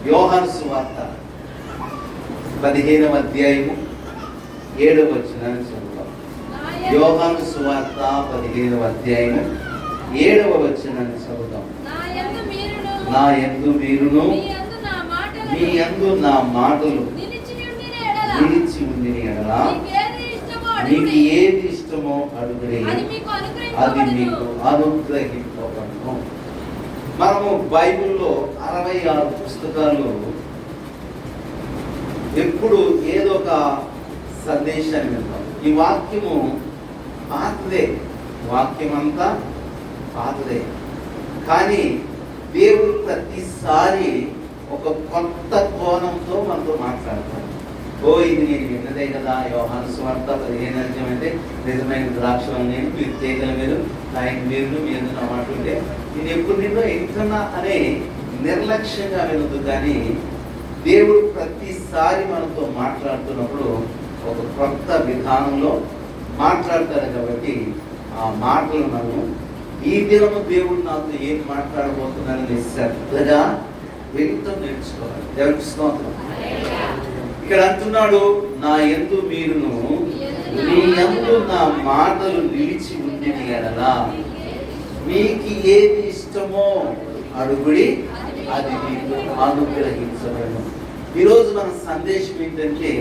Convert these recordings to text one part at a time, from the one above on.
యోహాను సువార్త 15వ అధ్యాయము 7వ వచనాన్ని చదువుతాం. యోహాను సువార్త 15వ అధ్యాయము 7వ వచనాన్ని చదువుతాం. నా యందు మీరును మీ యందు నా మాటలు నిలిచి ఉండిన యెడల మీకు ఏది ఇష్టమో అడుగుడి, అది మీకు అనుగ్రహింపబడును. మనము బైబిల్లో 66 పుస్తకాలు ఎప్పుడు ఏదో ఒక సందేశాన్ని వింటాం. ఈ వాక్యము పాతదే, వాక్యం అంతా పాతదే, కానీ దేవుడు ప్రతిసారి ఒక కొత్త కోణంతో మనతో మాట్లాడతాడు. ఇది నేను విన్నదే కదా, యోహాను సువార్త 15వ అధ్యాయం అంటే నిజమైన ద్రాక్షలు నేను, మీరు తీగల మీరు, ఆయన మీరు మీద నా మాట ఉంటే నేను ఎప్పుడు నిన్నో ఎంతున్నా అనే నిర్లక్ష్యంగా వినదు. కానీ దేవుడు ప్రతిసారి మనతో మాట్లాడుతున్నప్పుడు ఒక కొత్త విధానంలో మాట్లాడతాడు. కాబట్టి ఆ మాటలు మనం ఈ దినము దేవుడు నాతో ఏం మాట్లాడబోతున్నాడని శ్రద్ధగా వింటూ నేర్చుకోవాలి. దేవుడికి స్తోత్రం. ఇక్కడ అంటున్నాడు, నా యందు మీరును మీ యందు నా మాటలు నిలిచి ఉండిన యెడల మీకు ఏది ఇష్టమో అడుగుడి, అది మీకు అనుగ్రహించబడును. ఈరోజు మన సందేశం ఏంటంటే,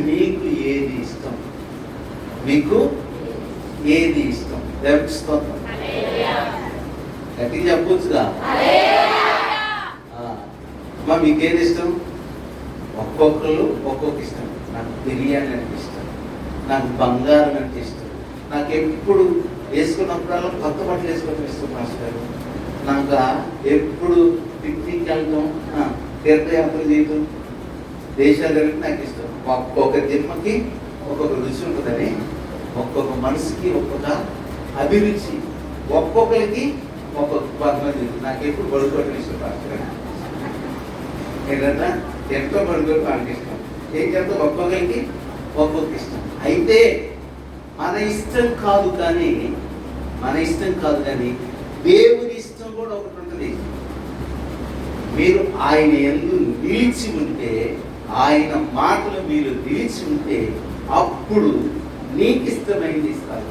మీకు ఏది ఇష్టం, మీకు ఏది ఇష్టం. దేవుడికి స్తోత్రం. గట్టిగా చెప్పొచ్చుగా, మీకు ఏది ఇష్టం? ఒక్కొక్కరు ఒక్కొక్క ఇష్టం. నాకు బిర్యానీ అంటే ఇష్టం, నాకు బంగారం అంటే ఇష్టం, నాకు ఎప్పుడు వేసుకున్నప్పుడల్లా కొత్త బట్టలు వేసుకోవడం ఇష్టం మాస్టర్, నాకు ఎప్పుడు పిక్నిక్ వెళ్ళటం, తీర్థయాత్ర చేయటం, దేశాలు తిరగటం నాకు ఇష్టం. ఒక్కొక్క జన్మకి ఒక్కొక్క రుచి ఉంటుందని, ఒక్కొక్క మనసుకి ఒక్కొక్క అభిరుచి, ఒక్కొక్కరికి ఒక్కొక్క పద్ధతి. నాకు ఎప్పుడు పడుకోవడం ఇష్టం మాస్టర్, ఏంటంటే ఎంతో పడుకోవడం వాళ్ళకి ఇష్టం. ఏం చేస్తాం, ఒక్కొక్కరికి ఒక్కొక్క ఇష్టం. అయితే మన ఇష్టం కాదు కానీ దేవుని ఇష్టం కూడా ఒకటి ఉంటుంది. మీరు ఆయన యందు నిలిచి ఉంటే, ఆయన మాటలు మీరు నిలిచి ఉంటే అప్పుడు నీకు ఇష్టమైంది ఇస్తారు.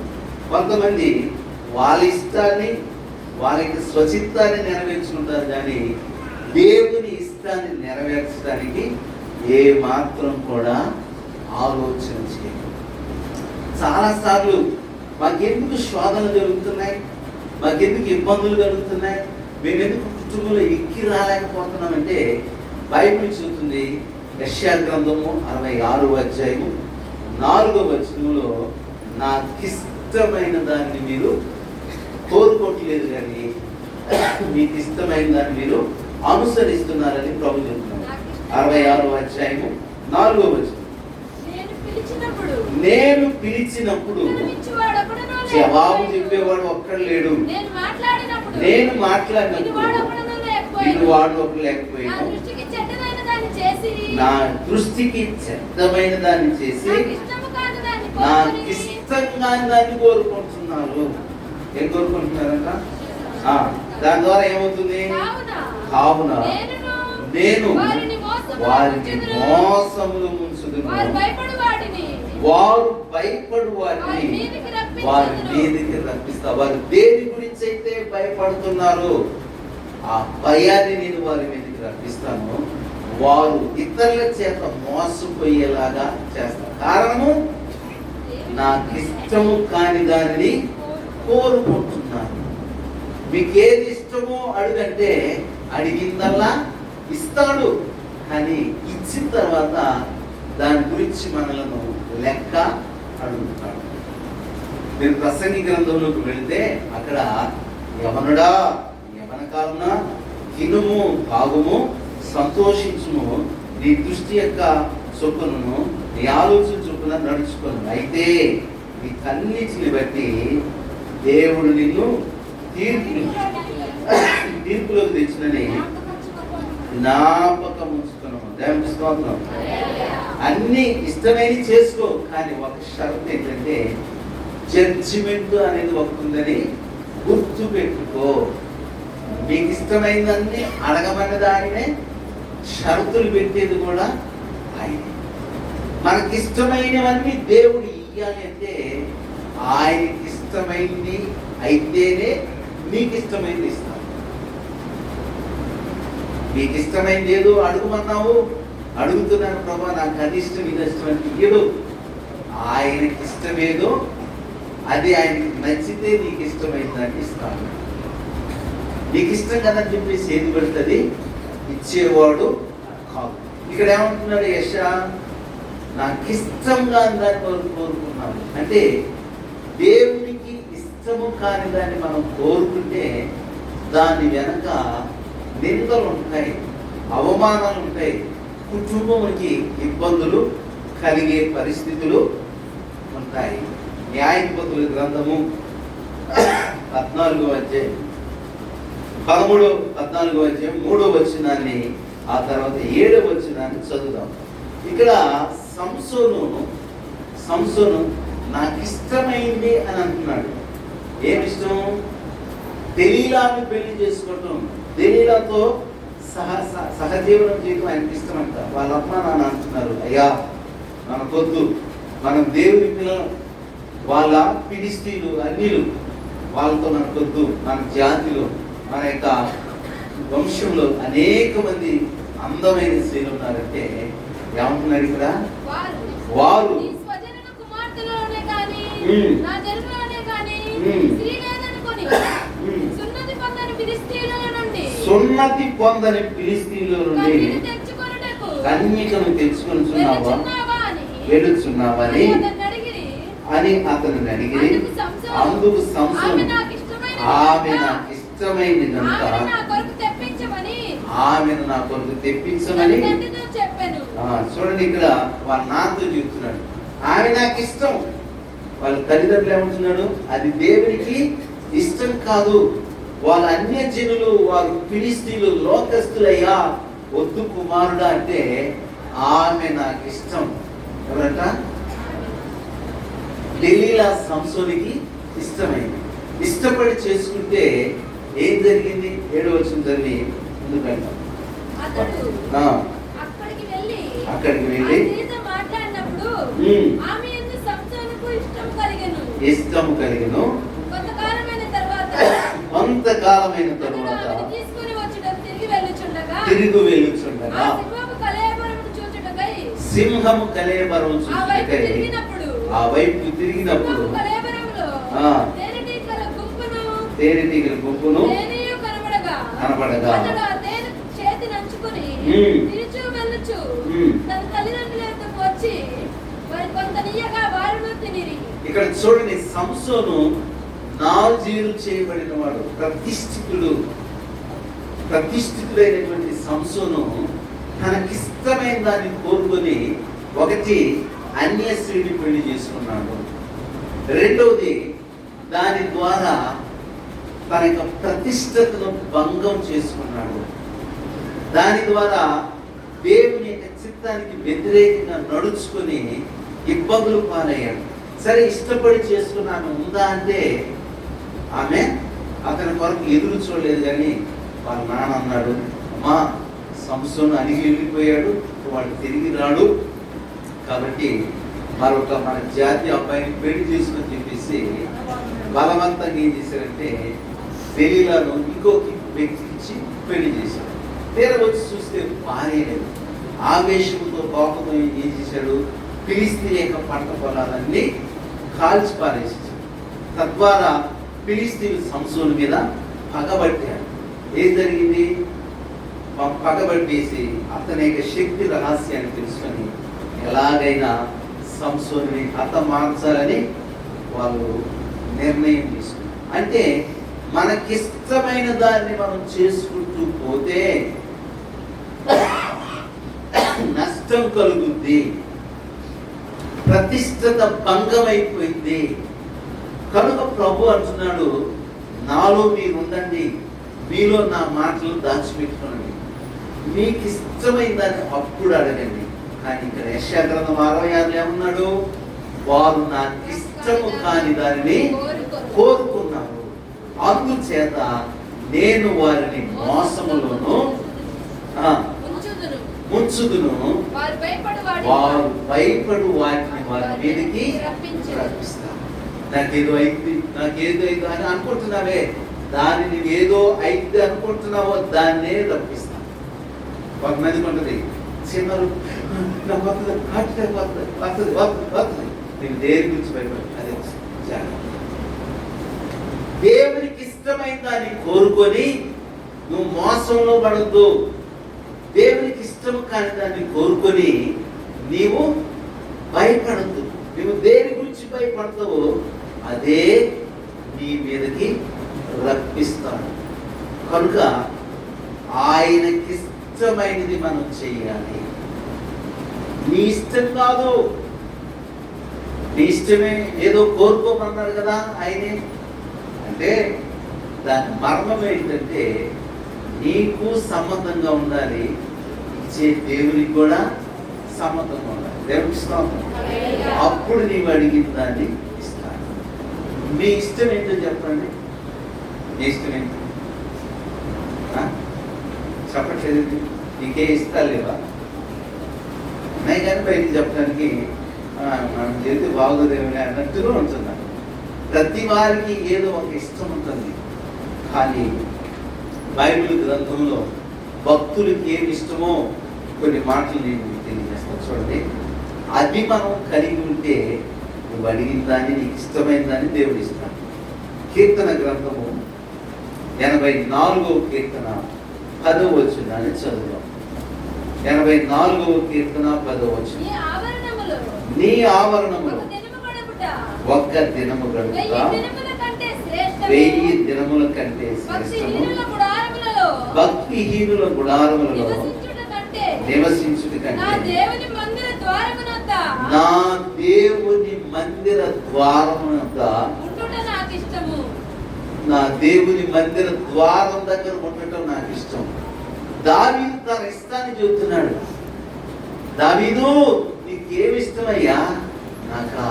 కొంతమంది వాళ్ళ ఇష్టాన్ని, వాళ్ళకి స్వచిత్తాన్ని నెరవేర్చుకుంటారు, కానీ దేవుని ఇష్టాన్ని నెరవేర్చడానికి ఏ మాత్రం కూడా ఆలోచన చేయరు. చాలాసార్లు మాకెందుకు శోధనలు జరుగుతున్నాయి, మాకెందుకు ఇబ్బందులు కలుగుతున్నాయి, మేము ఎందుకు కుటుంబంలో ఎక్కి రాలేకపోతున్నామంటే బైబిల్ చెబుతుంది. యెషయా గ్రంథము 66వ అధ్యాయము 4వ వచనంలో, నాకు ఇష్టమైన దాన్ని మీరు కోరుకోవట్లేదు కానీ మీకు ఇష్టమైన దాన్ని మీరు అనుసరిస్తున్నారని ప్రభు చెప్తున్నారు. 66వ అధ్యాయము 4వ వచనం, నేను పిలిచినప్పుడు జవాబు చెప్పేవాడు ఒక్కడు లేడు, నేను మాట్లాడినప్పుడు వాడు ఒకడు లేకపోయినా, నా దృష్టికి చెడ్డమైన దాన్ని చేసి నాకు ఇష్టంగా దాన్ని కోరుకుంటున్నారు. ఏం కోరుకుంటున్నారంట? దాని ద్వారా ఏమవుతుంది? కావున నేను వారిని మోసములు ముంచుదును, వారు భయపడు వారిని వారి మీదకి రప్పిస్తా. వారు దేని గురించి అయితే భయపడుతున్నారు, ఆ భయాన్ని నేను వారి మీదకి రప్పిస్తాను. వారు ఇతరుల చేత మోసపోయేలాగా చేస్తారు. కారణము, నాకు ఇష్టము కాని దానిని కోరుకుంటున్నారు. మీకు ఏది ఇష్టమో అడుగంటే అడిగిందల్లా ఇస్తాడు, కానీ ఇచ్చిన తర్వాత దాని గురించి మనలను లెక్క అడుగుతాడు. మీరు ప్రసంగి గ్రంథంలోకి వెళితే అక్కడ, యవనుడా యవన కాలమున తినుము తాగుము సంతోషించుము, నీ దృష్టి యొక్క చొప్పును నీ ఆలోచన చొప్పున నడుచుకోను, అయితే వీటన్నిటిని బట్టి దేవుడు నిన్ను తీర్పులోకి తెచ్చినని జ్ఞాపకం ఉంచుకున్నాము. దేవునికి స్తోత్రం. అన్ని ఇష్టమైన చేసుకో, కానీ ఒక షరతు ఏంటంటే జడ్జిమెంట్ అనేది ఒకటి ఉందని గుర్తు పెట్టుకో. మీకు ఇష్టమైనదన్నీ అడగమన్న దానినే షరతులు పెట్టేది కూడా ఆయనే. మనకిష్టమైనవన్నీ దేవుడు ఇయ్యాలి అంటే ఆయనకి ఇష్టమైంది అయితేనే నీకు ఇష్టమైంది ఇస్తాను. నీకు ఇష్టమైంది ఏదో అడుగుమన్నావు, అడుగుతున్నాను ప్రభా నాకు అది ఇష్టం ఇది ఇష్టం అంటే ఇయ్యడు. ఆయనకి ఇష్టమేదో అది ఆయనకి నచ్చితే నీకు ఇష్టమైందని ఇస్తాను. నీకు ఇష్టం కదని చెప్పేసి ఏది పెడుతుంది ఇచ్చేవాడు కాదు. ఇక్కడ ఏమంటున్నాడు యెషయా, నాకు ఇష్టంగా దాన్ని కోరుకున్నాను అంటే దేవునికి ఇష్టము కాని దాన్ని మనం కోరుకుంటే దాని వెనక నిందలు ఉంటాయి, అవమానాలు ఉంటాయి, కుటుంబంకి ఇబ్బందులు కలిగే పరిస్థితులు ఉంటాయి. న్యాయాధిపతుల గ్రంథము 14వ అధ్యాయం 14వ అధ్యాయం 3వ వచనాన్ని ఆ తర్వాత 7వ వచనాన్ని చదువుదాం. ఇక్కడ సంసోను నాకు ఇష్టమైంది అని అంటున్నాడు. ఏమిష్టం? దెలీలాను పెళ్లి చేసుకోవటం, దెలీలాతో సహజీవనం చేయడం ఆయనకి ఇష్టం అంట. వాళ్ళ అమ్మ నాన్న అంటున్నారు, అయ్యా మనకొద్దు, మనం దేవుని పిల్లలు, వాళ్ళ ఫిలిష్తీయులు అన్యులు, వాళ్ళతో మనకొద్దు, మన జాతిలో మన యొక్క వంశంలో అనేక మంది అందమైన స్త్రీలు ఉన్నారంటే ఏమంటున్నారు ఇక్కడ? వారు సున్నతి పొందని ఫిలిష్తీయుల నుండి కన్యకను తెచ్చుకొనుచున్నావా వెళుచున్నావని అని అతను అడిగి, అందుకు సంసోను ఆమె నాకు ఇష్టమైంది కనుక ఆమెను నా కొరకు తెప్పించమని చూడండి. ఇక్కడ వాళ్ళ నాన్నతో చెప్తున్నాడు ఆమె నాకు ఇష్టం. వాళ్ళ తల్లిదండ్రులు ఏమంటున్నాడు? అది దేవునికి ఇష్టం కాదు, వాళ్ళ అన్యజనులు, వారు ఫిలిష్తీయులు, లోకస్తులయ్యా, వద్దు కుమారుడా అంటే ఆమె నాకు ఇష్టం. ఎవరంట? దెలీలా సంసోనికి ఇష్టమైంది. ఇష్టపడి చేసుకుంటే ఏం జరిగింది? 7వ వచనం చదివి ముందుకంటాం. అక్కడికి వెళ్ళి ఇష్టం కలిగెను. కొంతకాలమైన తరువాత తిరిగి వెళ్ళుచుండగా సింహము కళేబరం చూచుటకై ఆ వైపు తిరిగినప్పుడు తేనెటీగల గుంపును కనపడగా ఇక్కడ చూడండి, సంసోను నాజీరు చేయబడిన వాడు, ప్రతిష్ఠితుడైనటువంటి సంసోను తనకిష్టమైన దాన్ని కోరుకొని ఒకటి అన్య స్త్రీని పెళ్లి చేసుకున్నాడు. రెండవది దాని ద్వారా తన యొక్క ప్రతిష్టతను భంగం చేసుకున్నాడు. దాని ద్వారా దేవుని యొక్క చిత్తానికి వ్యతిరేకంగా నడుచుకొని ఇబ్బందులు పాలయ్యాడు. సరే, ఇష్టపడి చేసుకున్నాను ఉందా అంటే ఆమె అతని కొరకు ఎదురు చూడలేదు. కానీ వాళ్ళ నాన్న అన్నాడు, అమ్మా సంసోను అడిగి వెళ్ళిపోయాడు, వాడు తిరిగి రాడు, కాబట్టి మరొక మన జాతి అబ్బాయిని పెళ్లి చేసుకొని చెప్పేసి బలవంతంగా ఏం చేశారంటే దెలీలాను ఇంకొక వ్యక్తికి ఇచ్చి పెళ్లి చేశాడు. తీర వచ్చి చూస్తే భార్య లేదు. ఆవేశంతో కోపంతో ఏం చేశాడు? ఫిలిష్తీయుల యొక్క పంట పొలాలన్నీ కాల్చి పారేసాడు. తద్వారా ఫిలిష్తీయులు సంసోను మీద పగబట్టారు. ఏం జరిగింది? పగబట్టేసి అతని యొక్క శక్తి రహస్యాన్ని తెలుసుకొని ఎలాగైనా సంసోనుని హతమార్చాలని వాళ్ళు నిర్ణయం తీసుకున్నారు. అంటే మనకిష్టమైన దాన్ని మనం చేసుకుంటూ పోతే నష్టం కలుగుద్ది, ప్రతిష్టత భంగమైపోయింది. కనుక ప్రభు అంటున్నాడు, నాలో మీరు ఉండండి, మీలో నా మాటలు దాచిపెట్టుకోండి, మీకు ఇష్టమైన దాన్ని అప్పుడు అడగండి. కానీ ఇక్కడ యెషయా గ్రంథం 66 ఏమన్నాడు? వారు నాకు ఇష్టము కాని దానిని కోరుకున్నారు, అందుచేత నేను వారిని మోసములోను ఉంచుదును, వారు భయపడు వాటిని వారి మీదకి రప్పిస్తాను. నాకేదో అయింది అని అనుకుంటున్నావే, దానిని ఏదో అయితే అనుకుంటున్నావో దాన్నే రప్పిస్తాను. కొంతమందికి ఉంటుంది, చిన్నారు నాకు వస్తుంది, నేను దేని గురించి భయపడి అదే దేవునికి ఇష్టమైన దాన్ని కోరుకొని నువ్వు మోసంలో పడద్దు. దేవునికి ఇష్టం కాని దాన్ని కోరుకొని నీవు భయపడద్దు. నువ్వు దేని గురించి భయపడతావో అదే నీ మీదకి రప్పిస్తాడు. కనుక ఆయనకి ఇష్టమైనది మనం చేయాలి. నీ ఇష్టం కాదు, నీ ఇష్టమే ఏదో కోరుకోమన్నాడు కదా ఆయనే. అంటే దాని మర్మం ఏంటంటే నీకు సంబంధంగా ఉండాలి, ఇచ్చే దేవునికి కూడా సంబంధంగా ఉండాలి. దేవునికి ఇస్తాము, అప్పుడు నీవు అడిగిన దాన్ని ఇస్తాను. మీ ఇష్టం ఏంటో చెప్పండి. నీ ఇష్టం ఏంటి చెప్పట్లేదు. నీకే ఇస్తాను లేవా ఉన్నాయి, కానీ బయటికి చెప్పడానికి మనం చేతి బాగోదేమని అన్నట్టుగా ఉంటున్నాను. ప్రతి వారికి ఏదో ఒక ఇష్టం ఉంటుంది. కానీ బైబిల్ గ్రంథంలో భక్తులకి ఏమి ఇష్టమో కొన్ని మాటలు నేను తెలియజేస్తాను. చూడండి, అది మనం కలిగి ఉంటే నువ్వు అడిగిన దాన్ని, నీకు ఇష్టమైన దాన్ని దేవుడు ఇస్తాడు. కీర్తన గ్రంథము 84వ కీర్తన 10వ వచనాన్ని చదువుదాం. 84వ కీర్తన 10వ వచనం. నీ ఆవరణములు ఒక్క దినము గడుపుట 1000 దినముల కంటే శ్రేష్టము. భక్తిహీనుల గుడారములలో నివసించుట కంటే నా దేవుని మందిర ద్వారమునొద్ద నా దేవుని మందిర ద్వారం దగ్గర ఉండటం నాకు ఇష్టం. దావీదు తన ఇష్టాన్ని చెబుతున్నాడు. దావీదు నీకేమి ఇష్టమయ్యా? నాకా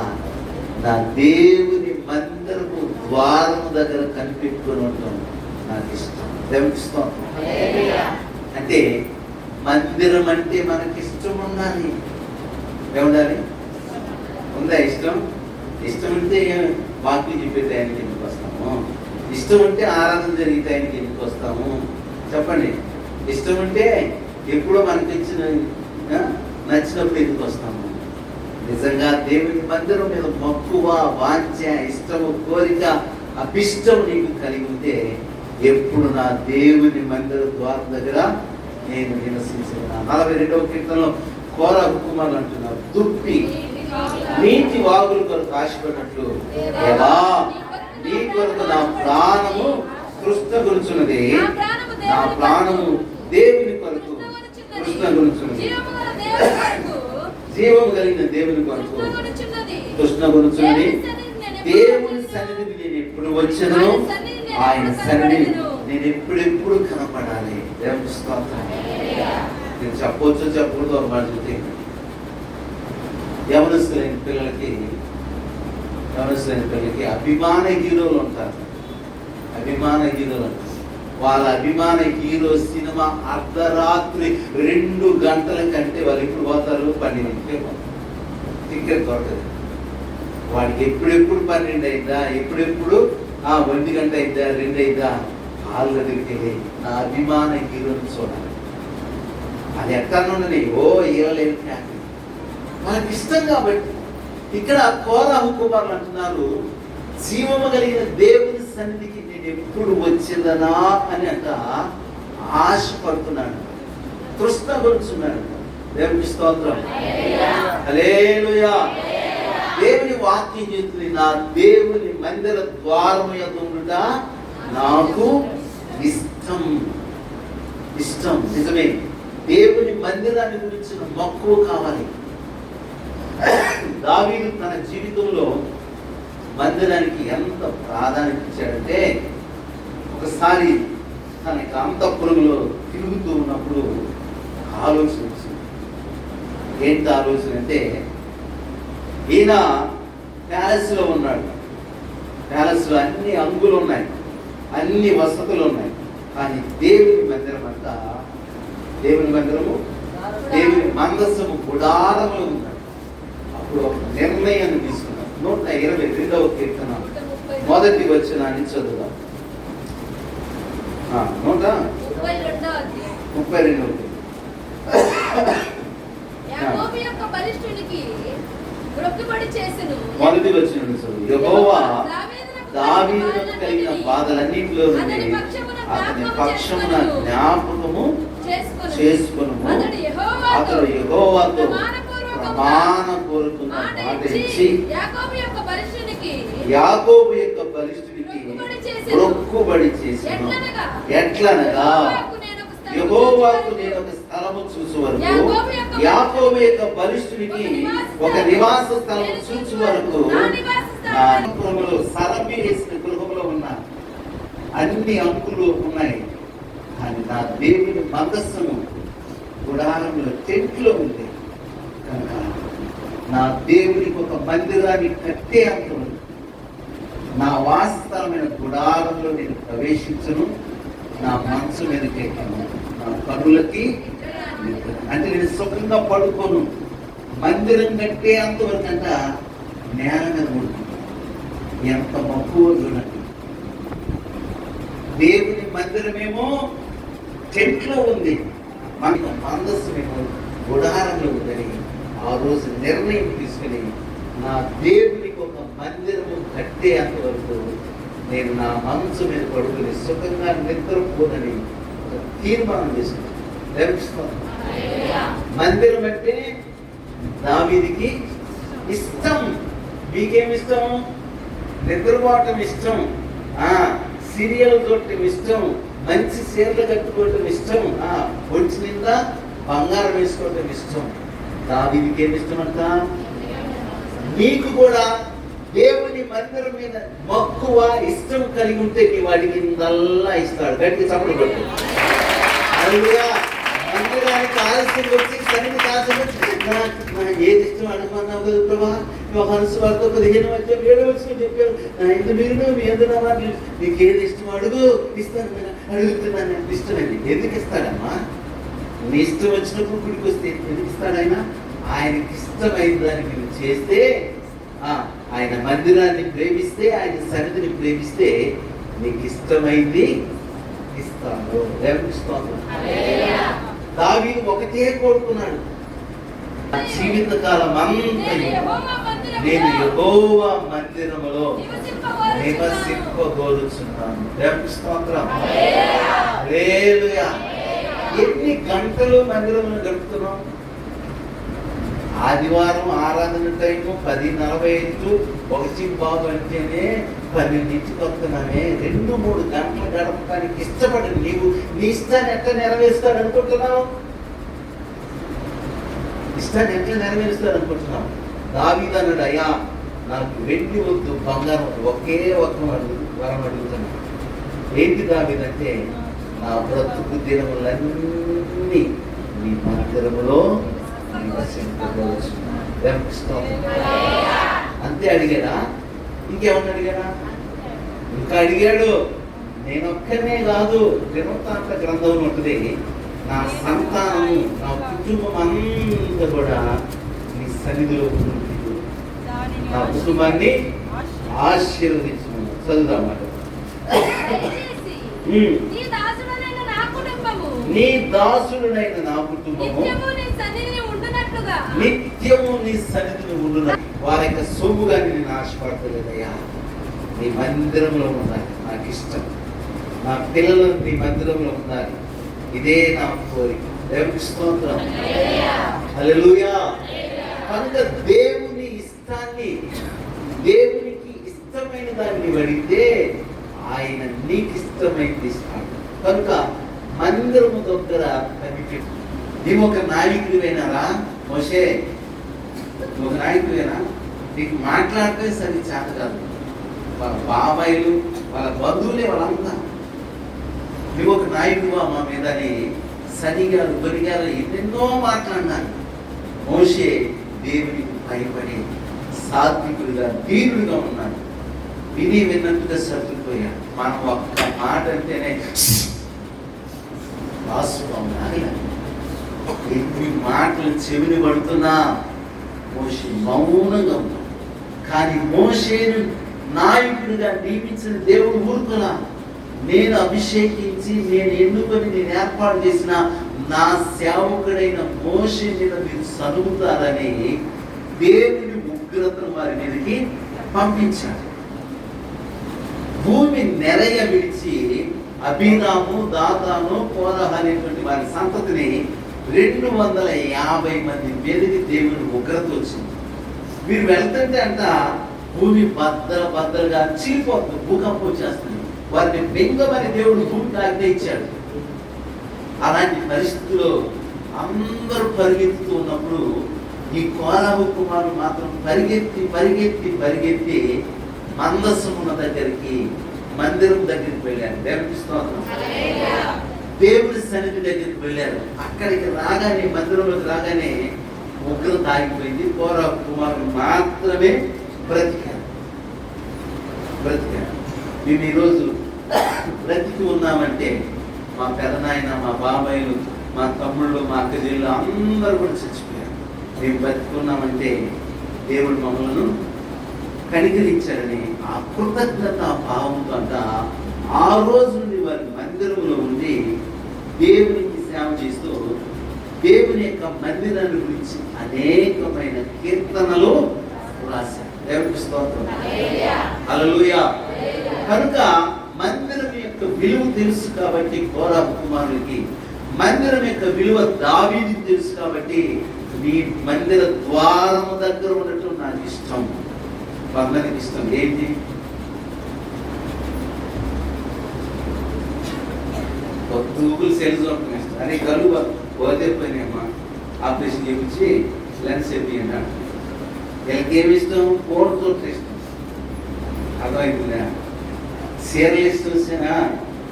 నా దేవుని మందిరము ద్వారము దగ్గర కనిపెట్టుకుని ఉండటం నాకు ఇష్టం. దేవునికి ఇష్టం అంటే మందిరం అంటే మనకి ఇష్టం ఉండాలి. ఏముండాలి? ఉందా ఇష్టం? ఇష్టం ఉంటే వాక్యం చెప్పే టైంకి ఎందుకు వస్తాము? ఇష్టం ఉంటే ఆరాధన జరిగే టైంకి ఎందుకు వస్తాము? చెప్పండి. ఇష్టం ఉంటే ఎప్పుడో మనకి నచ్చినప్పుడు ఎందుకు వస్తాము? నిజంగా దేవుని మందిరం మీద మక్కువ, వాంఛ, ఇష్టము, కోరిక, అభిష్టం నీకు కలిగి ఉంటే ఎప్పుడు నా దేవుని మందిర ద్వారం దగ్గర నేను నివసించిన. 42వ కీర్తనలో కోరాహు కుమారులు అంటున్నారు, దుప్పి నీటి వాగుల కొరకు ఆశపడినట్లు ఎలా నీ కొరకు నా ప్రాణము కృష్ణగురుచున్నది. నా ప్రాణము దేవుని కొరకు కృష్ణగురుచున్నది. జీవము కలిగిన దేవుని కొరకు కృష్ణగురుచున్నది. దేవుని సన్నిధిని నేను ఎప్పుడు వచ్చానో ఆయన సన్నిధిని నేను ఎప్పుడెప్పుడు కనపడాలి. దేవుని స్తోత్రం. నేను చెప్పొచ్చు చెప్పకూడదు ఒక మాట చెప్తే, యవనస్తులైన పిల్లలకి అభిమాన హీరోలు ఉంటారు. అభిమాన హీరోలు అంటారు. వాళ్ళ అభిమాన హీరో సినిమా అర్ధరాత్రి 2 గంటల కంటే వాళ్ళు ఇప్పుడు పోతారు 12ంటికే పోతారు. టికెట్ దొరకదు. వాడికి ఎప్పుడెప్పుడు 12 అయిందా, ఎప్పుడెప్పుడు 1 గంట అయిద్దా, 2 అయిద్దా, హాల్ దగ్గరికి వెళ్ళి నా అభిమాన హీరోని చూడాలి. అది ఎక్కడ నుండి ఇవ్వలేదు మనకి ఇష్టం. కాబట్టి ఇక్కడ కోరాహు కుమారులు అంటున్నారు, జీవము కలిగిన దేవుని సన్నిధికి నేను ఎప్పుడు వచ్చేదనా అని ఆశపడుతున్నాడు, కృష్ణగురుచున్నాడు. దేవుని స్తోత్రం. హల్లెలూయా. దేవుని వాక్యం చెప్తుంది, నా దేవుని మందిర ద్వారము యందు ఉండుట నాకు ఇష్టం. ఇష్టం నిజమే. దేవుని మందిరాన్ని గురించిన మక్కువ కావాలి. దావీదు తన జీవితంలో మందిరానికి ఎంత ప్రాధాన్యత ఇచ్చాడంటే, ఒకసారి తన అంతఃపురంలో తిరుగుతూ ఉన్నప్పుడు ఆలోచన వచ్చింది. ఏంటి ఆలోచన అంటే, ఈయన ప్యాలెస్లో ఉన్నాడు. ప్యాలెస్లో అన్ని అంగులు ఉన్నాయి, అన్ని వసతులు ఉన్నాయి. కానీ దేవుని మందిరం అంతా, దేవుని మందిరము దేవుని మందస్సము గుడారములో ఉన్నాడు. అప్పుడు ఒక నిర్ణయాన్ని తీసుకున్నాడు. 122వ కీర్తన మొదటి వచనాన్ని చదువుదాం. 132. యాకోబు యొక్క బలిష్ఠునికి మొక్కుబడి చేసెను. మొదటి వచనాన్ని చదువు. యెహోవా దావీదుకు కలిగిన బాధలన్నిటిలో నుండి అతని పక్షమున జ్ఞాపకము చేసుకొను. అతడు యెహోవాతో ప్రమాణపూర్వకంగా మాట ఇచ్చి యాకోబు యొక్క బలిష్ఠునికి మొక్కుబడి చేసెను. ఎట్లనగా యెహోవాకు నేను ఒక స్థలము చూసు వరకు, యాకోబు యొక్క బలిష్ఠునికి ఒక నివాస స్థలము చూసు వరకు నా గృహములో సరమి వేసిన గృహంలో ఉన్న అన్ని అంకులు ఉన్నాయి. కానీ నా దేవుని మందస్సము గుడారంలో టెంట్లో ఉంది కనుక నా దేవునికి ఒక మందిరాన్ని కట్టే అంతం నా వాస్తవమైన గుడారంలో నేను ప్రవేశించను. నా మనసు మీదకి ఎక్కను, నా కనులకి అంటే నేను సుఖంగా పడుకోను. మందిరం కట్టే అంతవరకు అంట నేల మీద పడుకుంటాను. ఎంత మక్కువ చూడండి. దేవుని మందిరమేమో టెంట్లో ఉంది, మనకు మందస్సుమేమో గుడారంలో ఉందని ఆ రోజు నిర్ణయం తీసుకుని నా దేవునికి ఒక మందిరము కట్టే అంతవరకు నేను నా మనసు మీద పడుకుని సుఖంగా నిద్రపోదని ఒక తీర్మానం చేసుకున్నాను. మందిరం అంటే దావీదుకి ఇష్టం. మీకేమి ఇష్టం? నిద్రపోవటం ఇష్టం, సీరియల్ చూడటం ఇష్టం, మంచి చీరలు కట్టుకోవటం ఇష్టం, ఒంటి నిండా బంగారం వేసుకోవటం ఇష్టం. దావీదుకి ఏమి ఇష్టం అంట? నీకు కూడా దేవుని మందిరం మీద మక్కువ ఇష్టం కలిగి ఉంటే నీ వాడికి నల్లా ఇస్తాడు. గట్టిగా చప్పట్లు కొట్టు. మందిరానికి ఆలస్యం వచ్చి సన్నిధికి ఆలస్యం వచ్చి ఏది ఇష్టం అనుకున్నావు కదా ప్రభా, మనసు వారితో 15 వచ్చాం 7 వచ్చి చెప్పారు. ఇంత మీరు మీ ఎందుకు వాళ్ళు నీకు ఏది ఇష్టం అడుగు ఇస్తాను. అడుగుతున్నాను ఇష్టమైంది. ఎందుకు ఇస్తాడమ్మా? నీ ఇష్టం వచ్చినప్పుడు గుడికి వస్తే ఎందుకు ఇస్తాడు ఆయన? ఆయనకి ఇష్టమైన దానికి నువ్వు చేస్తే, ఆయన మందిరాన్ని ప్రేమిస్తే, ఆయన సన్నిధిని ప్రేమిస్తే నీకు ఇష్టమైంది ఇస్తాను. దావీదు ఒకటే కోరుకున్నాడు, జీవితకాలం అంతా నేను యెహోవా మందిరములో నివసింపగోరుచున్నాను. స్తోత్రం. హల్లెలూయా. ఎన్ని గంటలు మందిరంలో గడుపుతున్నాం? ఆదివారం ఆరాధన టైము 10:45 1 అంటేనే 12 వస్తున్నామే. 2-3 గంటలు గడపడానికి ఇష్టపడి నీవు నీ ఇష్టాన్ని ఎట్లా నెరవేరుస్తాడు అనుకుంటున్నావు? ఇష్టాన్ని ఎట్లా నెరవేరుస్తాడు అనుకుంటున్నావు? దావీదు అన్నాడు, అయ్యా నాకు వెండి వద్దు, బంగారం వద్దు, ఒకే ఒక వరం అడుగుతాను. ఏంటి దావీదు అంటే, నా బ్రతుకు దినములన్నీ నీ మందిరములో అంతే అడిగాడా? ఇంకేమన్నా అడిగాడా? ఇంకా అడిగాడు. నేనొక్కనే కాదు, దినవృత్తాంత గ్రంథం ఉంటుంది, నా సంతానము నా కుటుంబం అంతా కూడా నీ సన్నిధిలో నా కుటుంబాన్ని ఆశీర్వదించమని చదువుదామాట. నీ దాసుడునైన నా కుటుంబము నిత్యము నీ సన్నిధిని ఉండున. వారి యొక్క సొమ్ముగా నేను ఆశపడతలేదయ్యా. నీ మందిరంలో ఉండాలి, నాకు ఇష్టం. నా పిల్లలు నీ మందిరంలో ఉండాలి, ఇదే నా కోరిక. దేవునికి స్తోత్రం. హల్లెలూయా. కనుక దేవుని ఇష్టాన్ని, దేవునికి ఇష్టమైన దాన్ని అడిగితే ఆయన నీకు ఇష్టమైంది ఇస్తాడు. కనుక మందిరము దగ్గర కనిపెట్టు. నీవు ఒక నాయకుడివేనారా? మోషే ఒక నాయకుడేనా? నీకు మాట్లాడితే సరి చేత కాదు. వాళ్ళ బాబాయిలు వాళ్ళ బంధువులే వాళ్ళంతా. నువ్వు ఒక నాయకుడువా మా మీద అని సరిగారు బరిగారు ఎన్నెన్నో మాట్లాడినారు. మోషే దేవునికి భయపడి సాత్వికుడిగా దీనుడిగా ఉన్నాడు. విని విన్నట్టుగా సర్దుకుపోయాడు. మనం ఒక్క మాట అంటేనే వాస్తవం. ఎన్ని మాటలు చెవిని పడుతున్నా మోషే మౌనంగా ఉన్నాడు. కానీ మోషేను నాయకుడిగా నియమించిన దేవుడు ఊరుకున్నా. నేను అభిషేకించి, నేను ఎన్నుకొని, నేను ఏర్పాటు చేసిన నా సేవకుడైన మోషే మీద మీరు సనుగుతారని దేవుని ఉగ్రతను వారి మీదకి పంపించాడు. భూమి నెరయ విడిచి అభిరాము, దాతాను, కోరహ అనేటువంటి వారి సంతతిని 250 మంది మీదకి దేవుని ఉగ్రత వచ్చింది. వీరు వెళ్తుంటే అంట భూమి బద్దలుగా చీలిపోతుంది, భూకంపం వచ్చేస్తుంది. వారిని బెంగమని దేవుడు భూమికి ఆజ్ఞయించాడు. అలాంటి పరిస్థితుల్లో అందరూ పరిగెత్తుతూ ఉన్నప్పుడు ఈ కోరహు కుమారుడు మాత్రం పరిగెత్తి మందసమున్న దగ్గరికి, మందిరం దగ్గరికి వెళ్ళారు. దేవునికి స్తోత్రం. దేవుడి సన్నిధి దగ్గరికి వెళ్ళారు. అక్కడికి రాగానే, మందిరంలోకి రాగానే ఉగ్రత ఆగిపోయింది. కోరహు కుమారుడు మాత్రమే బ్రతికారు. మేము ఈరోజు బ్రతికి ఉన్నామంటే మా పెదనాయన, మా బాబాయిలు, మా తమ్ముళ్ళు, మా అక్కజీళ్ళు అందరూ కూడా చచ్చిపోయారు. మేము బతుకున్నామంటే దేవుడు మమ్మల్ని కనికరించాడని ఆ కృతజ్ఞత భావంతో అంట ఆ రోజు నుండి వారి మందిరంలో ఉండి దేవునికి సేవ చేస్తూ దేవుని యొక్క మందిరాన్ని గురించి అనేకమైన కీర్తనలు రాశారు. దేవునికి స్తోత్రం. హల్లెలూయా. కనుక మందిరం యొక్క విలువ తెలుసు కాబట్టి కోరహు కుమారుడికి, మందిరం యొక్క విలువ దావీదుకి తెలుసు కాబట్టి నీ మందిర ద్వారము దగ్గర ఉండటం నాకు ఇష్టం, అందరికి ఇష్టం. ఏంటి? గూగుల్ సేల్స్ ఇష్టం. అరే కలువ పోతే పోయినాయమ్మా, ఆపరేషన్ చేయించి లెన్స్ చెప్పియండి. వీళ్ళకి ఏమి ఇష్టం? ఫోన్ చూస్తే ఇష్టం. అర్థమైందా? సీరియల్ ఇష్టం.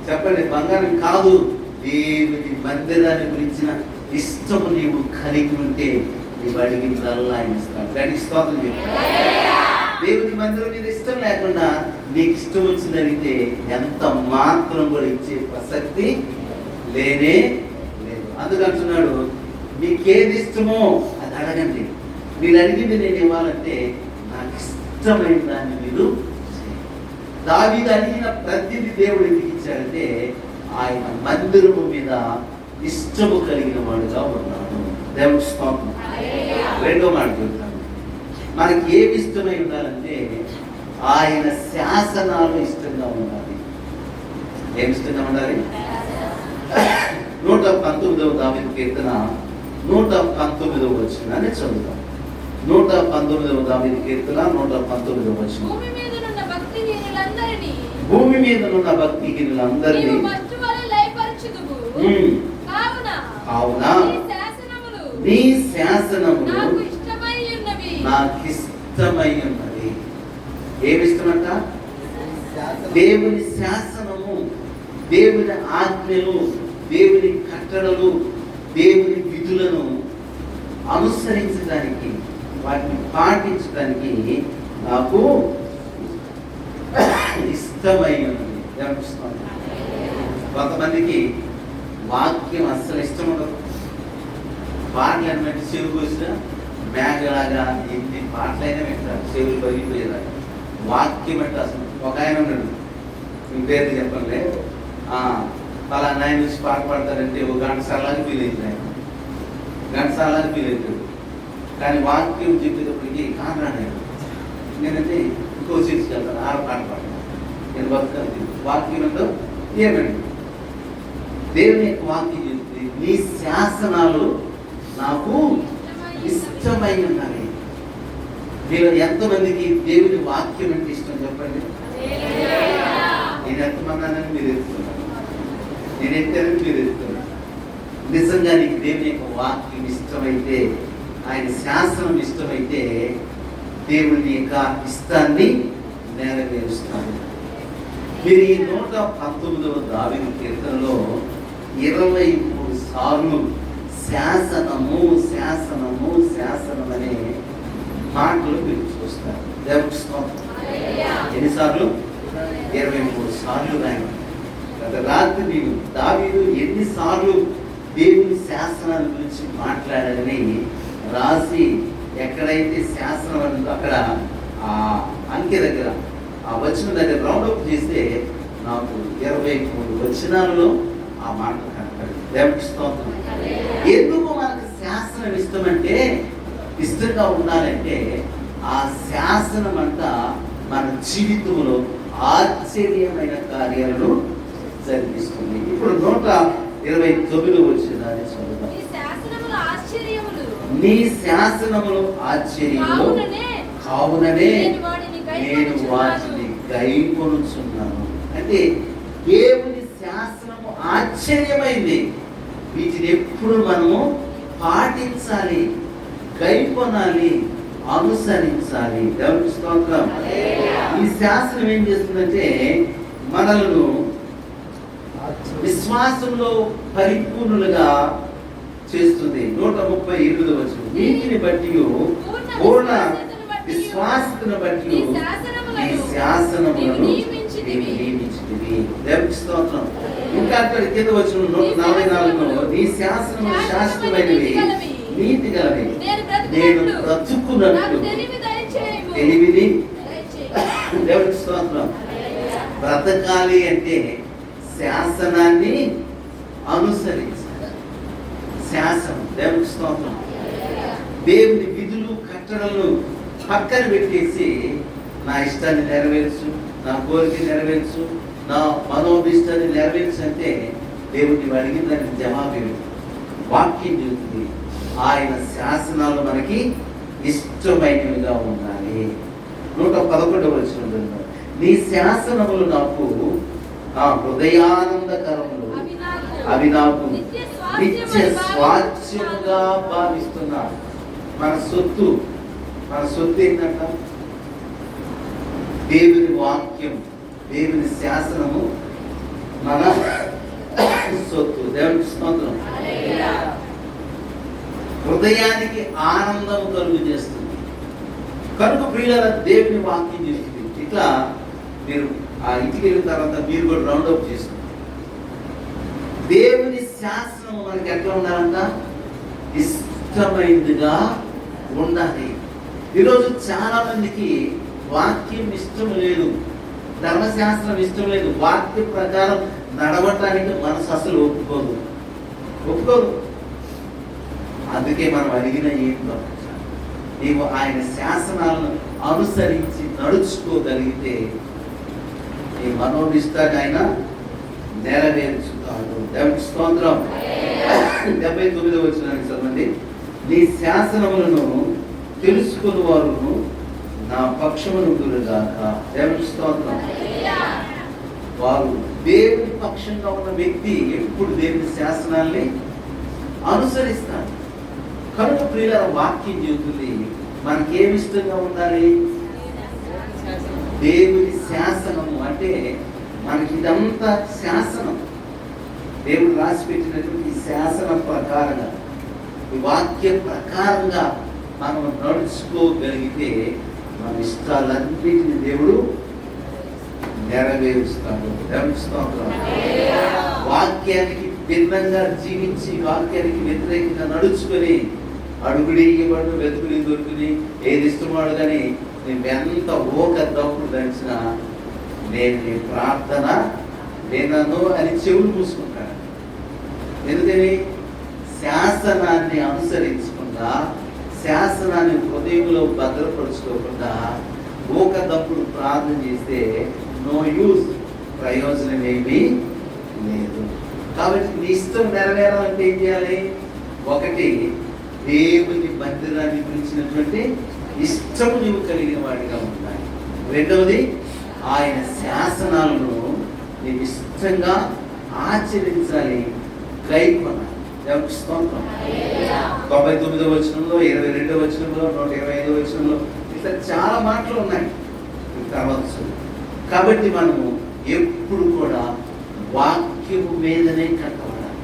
చెప్పండి, బంగారం కాదు, దేవుని మందిరాన్ని గురించిన ఇష్టము నీవు కలిగి ఉంటే నీవు అడిగినదల్లా ఆయన ఇస్తాడు. దానికి స్తోత్రం చెప్పు. దేవుని మందిరం మీద ఇష్టం లేకుండా నీకు ఇష్టం వచ్చింది అడిగితే ఎంత మాత్రం కూడా ఇచ్చే ప్రసక్తి లేనే లేదు. అందుకంటున్నాడు, మీకేది ఇష్టమో అది అడగండి. మీరు అడిగింది నేను ఇవ్వాలంటే నాకు ఇష్టమైన దాన్ని మీరు. దావీదు అడిగిన ప్రతిదీ దేవుడు ఎందుకు ఇచ్చాడంటే ఆయన మందిరము మీద ఇష్టము కలిగిన వాడుగా ఉన్నాడు. దేవుడు స్తోత్రం. రెండో మాట చెప్తాను, మనకి ఏమి ఇష్టమై ఉండాలంటే ఆయన శాసనాలు ఇష్టంగా ఉండాలి. ఏమి ఇష్టంగా ఉండాలి? 119వ దావీదు కీర్తన 119వ వచనాన్ని చదువుతాం. 119వ దావీదు కీర్తన 119వ వచనం. భూమి మీద ఉన్న భక్తిహీనులందరినీ కావున నీ శాసనములు నాకు ఇష్టమై ఉన్నది. ఏమి ఇష్టమంట? దేవుని శాసనము, దేవుని ఆజ్ఞలు, దేవుని కట్టడలు, దేవుని విధులను అనుసరించడానికి, వాటిని పాటించడానికి నాకు ఇష్టమై ఉన్నది. కొంతమందికి వాక్యం అస్సలు ఇష్టం ఉండదు. పాటలు అన్నట్టు చెవి కోసిన మేఘలాగా ఎన్ని పాటలైనా వింటారు, చెవులు పగిలిపోయేలాగా. వాక్యం అంటే అసలు ఒక ఆయన ఉన్నాడు, మీ పేరు చెప్పండి, పలానా ఆయన నుంచి పాట పాడతారంటే ఒక గంటసార్లాగా ఫీల్ అవుతుంది. ఆయన గంటసార్లాగా ఫీల్ అవుతాడు. కానీ వాక్యం చెప్పేటప్పటికి కారణాడు. నేనంటే ఇంకో చర్చికి వెళ్తాను, ఆడ పాట పాడతాను, నేను బతుకాలి. వాక్యం అంటే ఏమండి? దేవుని యొక్క వాక్యం చెప్తే నీ శాసనాలు నాకు ఇష్టమై ఉన్నాయి. మీరు ఎంతమందికి దేవుని వాక్యం అంటే ఇష్టం చెప్పండి? నేను ఎంతమంది అన్నది మీరు ఎత్తుతున్నారు, నేను ఎత్తానని మీరు ఎత్తుతున్నారు. నిజంగా నీకు దేవుని యొక్క వాక్యం ఇష్టమైతే, ఆయన శాసనం ఇష్టమైతే దేవుని యొక్క ఇష్టాన్ని నెరవేరుస్తాను. మీరు ఈ 119వ దావీదు కీర్తనలో 23 సార్లు శాసనము శాసనము శాసనం అనే మాటలు మీరు చూస్తారు. దేవునికి స్తోత్రం. ఎన్నిసార్లు? 23 సార్లు. రాత్రి నేను దావీదు ఎన్నిసార్లు దేవుని శాసనాల గురించి మాట్లాడాలని రాసి ఎక్కడైతే శాసనం ఉందో అక్కడ ఆ అంకె దగ్గర ఆ వచనం దగ్గర రౌండప్ చేస్తే నాకు 23 వచనాలలో ఆ మాట కనపడింది. దేవునికి స్తోత్రం. ఎందుకు మనకు శాసనం ఇష్టమంటే, ఇష్టంగా ఉండాలంటే ఆ శాసనం అంతా మన జీవితంలో ఆశ్చర్యమైన కార్యాలను జరిగిస్తుంది. ఇప్పుడు 129 వచనాన్ని చదువుతాం. నీ శాసనములు ఆశ్చర్యములు కావుననే నేను వాటిని గైకొనుచున్నాను. అంటే దేవుని శాసనము ఆశ్చర్యమైంది. వీటిని ఎప్పుడు మనము పాటించాలి, గైకొనాలి, అనుసరించాలి. దేవుని స్తోత్రం. ఈ శాసనం ఏం చేస్తుందంటే మనలను విశ్వాసంలో పరిపూర్ణులుగా చేస్తుంది. 138 వచనం. వీటిని బట్టి పూర్ణ విశ్వాసతను బట్టి ఈ శాసనములను నియమించితివి. దేవునికి స్తోత్రం. ఇంకా అక్కడ కింద వచ్చిన 144లో నీ శాసనములు శాశ్వతమైనవి, నీతి గలవి, నేను బ్రతుకున్నట్లు తెలివిని. దేవునికి స్తోత్రం. బ్రతకాలి అంటే శాసనాన్ని అనుసరించాలి. శాసనం. దేవునికి స్తోత్రం. దేవుని విధులు కట్టడలను పక్కన పెట్టేసి నా ఇష్టాన్ని నెరవేర్చు, నా కోరిక నెరవేర్చు, నా మనోభిష్టాన్ని నెరవేర్చు అంటే దేవుడిని అడిగిన దానికి జవాబు వాక్యం చెబుతుంది. ఆయన శాసనాలు మనకి ఇష్టమైనవిగా ఉండాలి. 111 వచనం. నీ శాసనములు నాకు హృదయానందకరములు, అవి నాకు నిత్య స్వాస్థ్యముగా భావిస్తున్నా. మన సొత్తు ఏంటంట? దేవుని వాక్యం, దేవుని శాసనము మన సొత్తు. దేవునికి స్తోత్రం. హృదయానికి ఆనందం కలుగు చేస్తుంది. కనుక ప్రియులారా దేవుని వాక్యం చేస్తుంది. ఇట్లా మీరు ఆ ఇంటికి వెళ్ళిన తర్వాత మీరు కూడా రౌండప్ చేసుకోండి. దేవుని శాసనం మనకి ఎట్లా ఉండాలంట? ఇష్టమైనదిగా ఉండాలి. ఈరోజు చాలా మందికి వాక్యం ఇష్టం లేదు, ధర్మశాస్త్రం ఇష్టం లేదు, వాక్య ప్రకారం నడవటానికి మనసు అసలు ఒప్పుకోదు. అందుకే మనం అడిగిన ఏంటో నీవు ఆయన శాసనాలను అనుసరించి నడుచుకోగలిగితే నీ మనోభిష్టాన్ని ఆయన నెరవేర్చుతాడు. దేవునికి స్తోత్రం. 79 వచనాన్ని చదవండి. నీ శాసనములను తెలుసుకుని వారును నా పక్షమునుగాక. దేవునికి స్తోత్రం. వారు దేవుని పక్షంగా ఉన్న వ్యక్తి ఎప్పుడు దేవుని శాసనాల్ని అనుసరిస్తాడు. కనుక ప్రియుల వాక్యం చెబుతుంది మనకేమి ఇష్టంగా ఉండాలి? దేవుని శాసనము. అంటే మనకి ఇదంతా శాసనం, దేవుడు రాసి పెట్టినటువంటి ఈ శాసనం ప్రకారంగా, ఈ వాక్య ప్రకారంగా మనం నడుచుకోగలిగితే మన ఇష్టాలన్నిటిని దేవుడు నెరవేరుస్తాడు. వాక్యానికి భిన్నంగా జీవించి వాక్యానికి వ్యతిరేకంగా నడుచుకొని అడుగుడియబడు వెతుకుని దొరుకుని ఏది ఇష్టమాడు కానీ నేను ఎంత ఓక దప్పుడు దంచినా నేను నీ ప్రార్థన వినను అని చెవులు మూసుకుంటాను. ఎందుకని? శాసనాన్ని అనుసరించకుండా, శాసనాన్ని హృదయంలో భద్రపరుచుకోకుండా ఓక దప్పుడు ప్రార్థన చేస్తే నో యూజ్, ప్రయోజనం ఏమీ లేదు. కాబట్టి నీ ఇష్టం నెరవేరాలంటే ఏం చేయాలి? ఒకటి, దేవుని మందిరాన్ని పిలిచినటువంటి ఇష్టము నీవు కలిగిన వాడిగా ఉండాలి. రెండవది, ఆయన శాసనాలను నీవు ఇష్టంగా ఆచరించాలి, గైకొనాలి. 99వ వచనంలో, 22వ వచనంలో, 125వ వచనంలో ఇట్లా చాలా మాటలు ఉన్నాయి తర్వాత. కాబట్టి మనము ఎప్పుడు కూడా వాక్యము మీదనే కట్టబడాలి,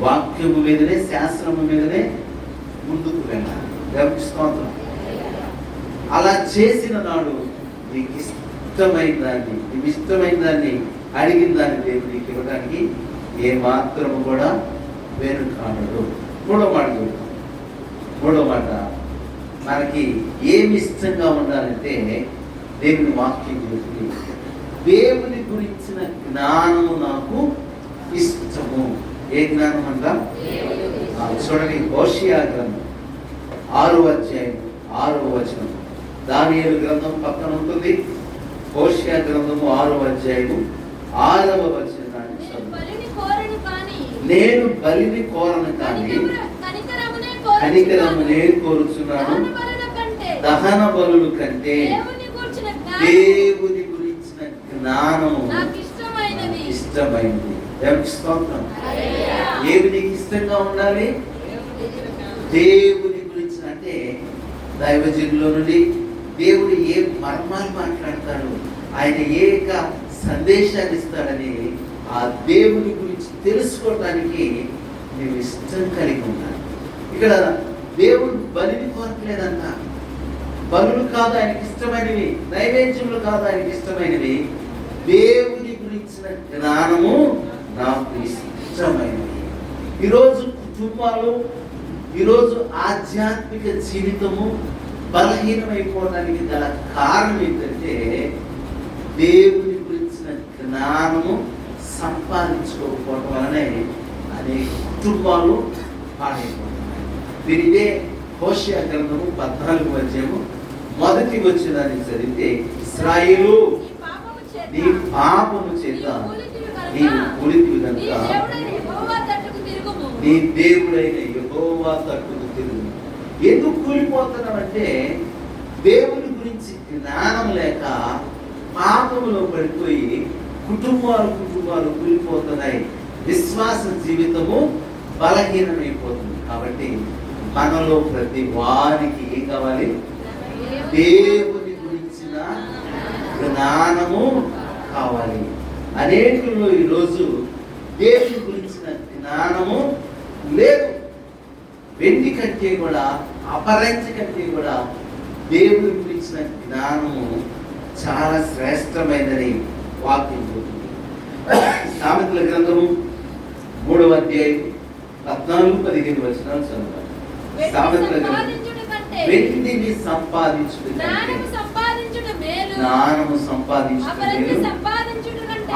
వాక్యము మీదనే, శాస్త్రము మీదనే ముందుకు వెళ్ళాలి. స్తోత్రం. అలా చేసిన నాడు నీకు ఇష్టమైన దాన్ని అడిగిన దాన్ని దేవుడు నీకు ఇవ్వడానికి ఏ మాత్రము కూడా వెనుకాడడు. మూడో మాట చూద్దాం. మూడో మాట, మనకి ఏమి ఇష్టంగా ఉండాలంటే దేవుని వాక్యం గురించి, దేవుని గురించిన జ్ఞానము నాకు ఇష్టము. ఏ జ్ఞానం అంట? చూడండి, హోషేయ గ్రంథం 6వ అధ్యాయం 6వ వచనం. దానియేలు గ్రంథం పక్కన ఉంటుంది. హోషేయ గ్రంథము 6వ అధ్యాయము 6వ వచనాన్ని నేను బలిని కోరను కానీ కనికరమునే కోరుచున్నాను, దహన బలుల కంటే దేవుని గురించిన జ్ఞానము ఇష్టమైనది. ఏమి నీకు ఇష్టంగా ఉండాలి? దేవుని గురించి. అంటే దైవజనుల నుండి దేవుడు ఏ మర్మాలు మాట్లాడతాడు, ఆయన ఏ సందేశాన్ని ఇస్తాడని ఆ దేవుని గురించి తెలుసుకోవడానికి నీవు ఇష్టం కలిగి ఉండాలి. ఇక్కడ దేవుడు బలిని కోరట్లేదంట. బలులు కాదు ఆయనకి ఇష్టమైనవి, నైవేద్యములు కాదు ఆయనకి ఇష్టమైనవి. దేవుని గురించిన జ్ఞానము నాకు ఇష్టమైనవి. ఈరోజు కుటుంబాలు, ఈరోజు ఆధ్యాత్మిక జీవితము బలహీనమైపోవడానికి గల కారణం ఏంటంటే దేవుని గురించిన జ్ఞానము సంపాదించుకోకపోవడం వలనే అనేక కుటుంబాలు పాడైపోతున్నాయి. దీనిదే హోషేయ గ్రంథము 14వ అధ్యాయము 1వ వచనాన్ని చదివితే, ఇశ్రాయేలు నీ పాపము చేత నీవు కూలితివి గనుక నీ దేవుడైన యెహోవా తట్టుకు తిరుగు. ఎందుకు కూలిపోతున్నామంటే దేవుని గురించి జ్ఞానం లేక పాపములో పడిపోయి కుటుంబాలు కూలిపోతున్నాయి. విశ్వాస జీవితము బలహీనమైపోతుంది. కాబట్టి మనలో ప్రతి వారికి ఏం కావాలి? దేవుని గురించిన జ్ఞానము కావాలి. అనేకుల్లో ఈరోజు దేవుని గురించిన జ్ఞానము లేదు. వెండి కంటే కూడా, అపరంజి కంటే కూడా దేవుని గురించిన జ్ఞానము చాలా శ్రేష్టమైనది వాక్యం చెబుతుంది. సామెతల గ్రంథము 3వ అధ్యాయం 14-15 వచనాలు చదవాలి. సామెతల గ్రంథం, వెండిని సంపాదించుట జ్ఞానము సంపాదించుట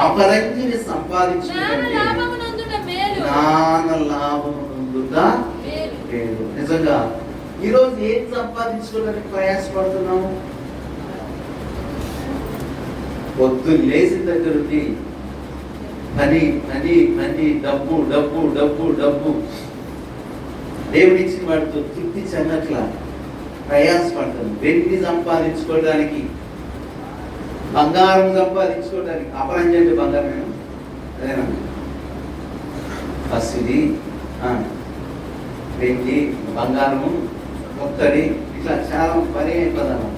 అపరంజిని సంపాదించుట జ్ఞాన లాభము నొందుట మేలు. నిజంగా ఈరోజు ఏం సంపాదించుకోవడానికి ప్రయాసపడుతున్నాము? పొద్దున్న లేచిన దగ్గర పని పని పని, డబ్బు డబ్బు డబ్బు డబ్బు. దేవుడిచ్చిన వాటితో తృప్తి చెందట్ల ప్రయాసపడతాను. వెండి సంపాదించుకోవడానికి, బంగారం సంపాదించుకోవడానికి. అపరంజి అంటే బంగారం అదేనా? పసిది, వెండి, బంగారము, కొత్తడి, ఇట్లా చాలా పర్యాయ పదాలు.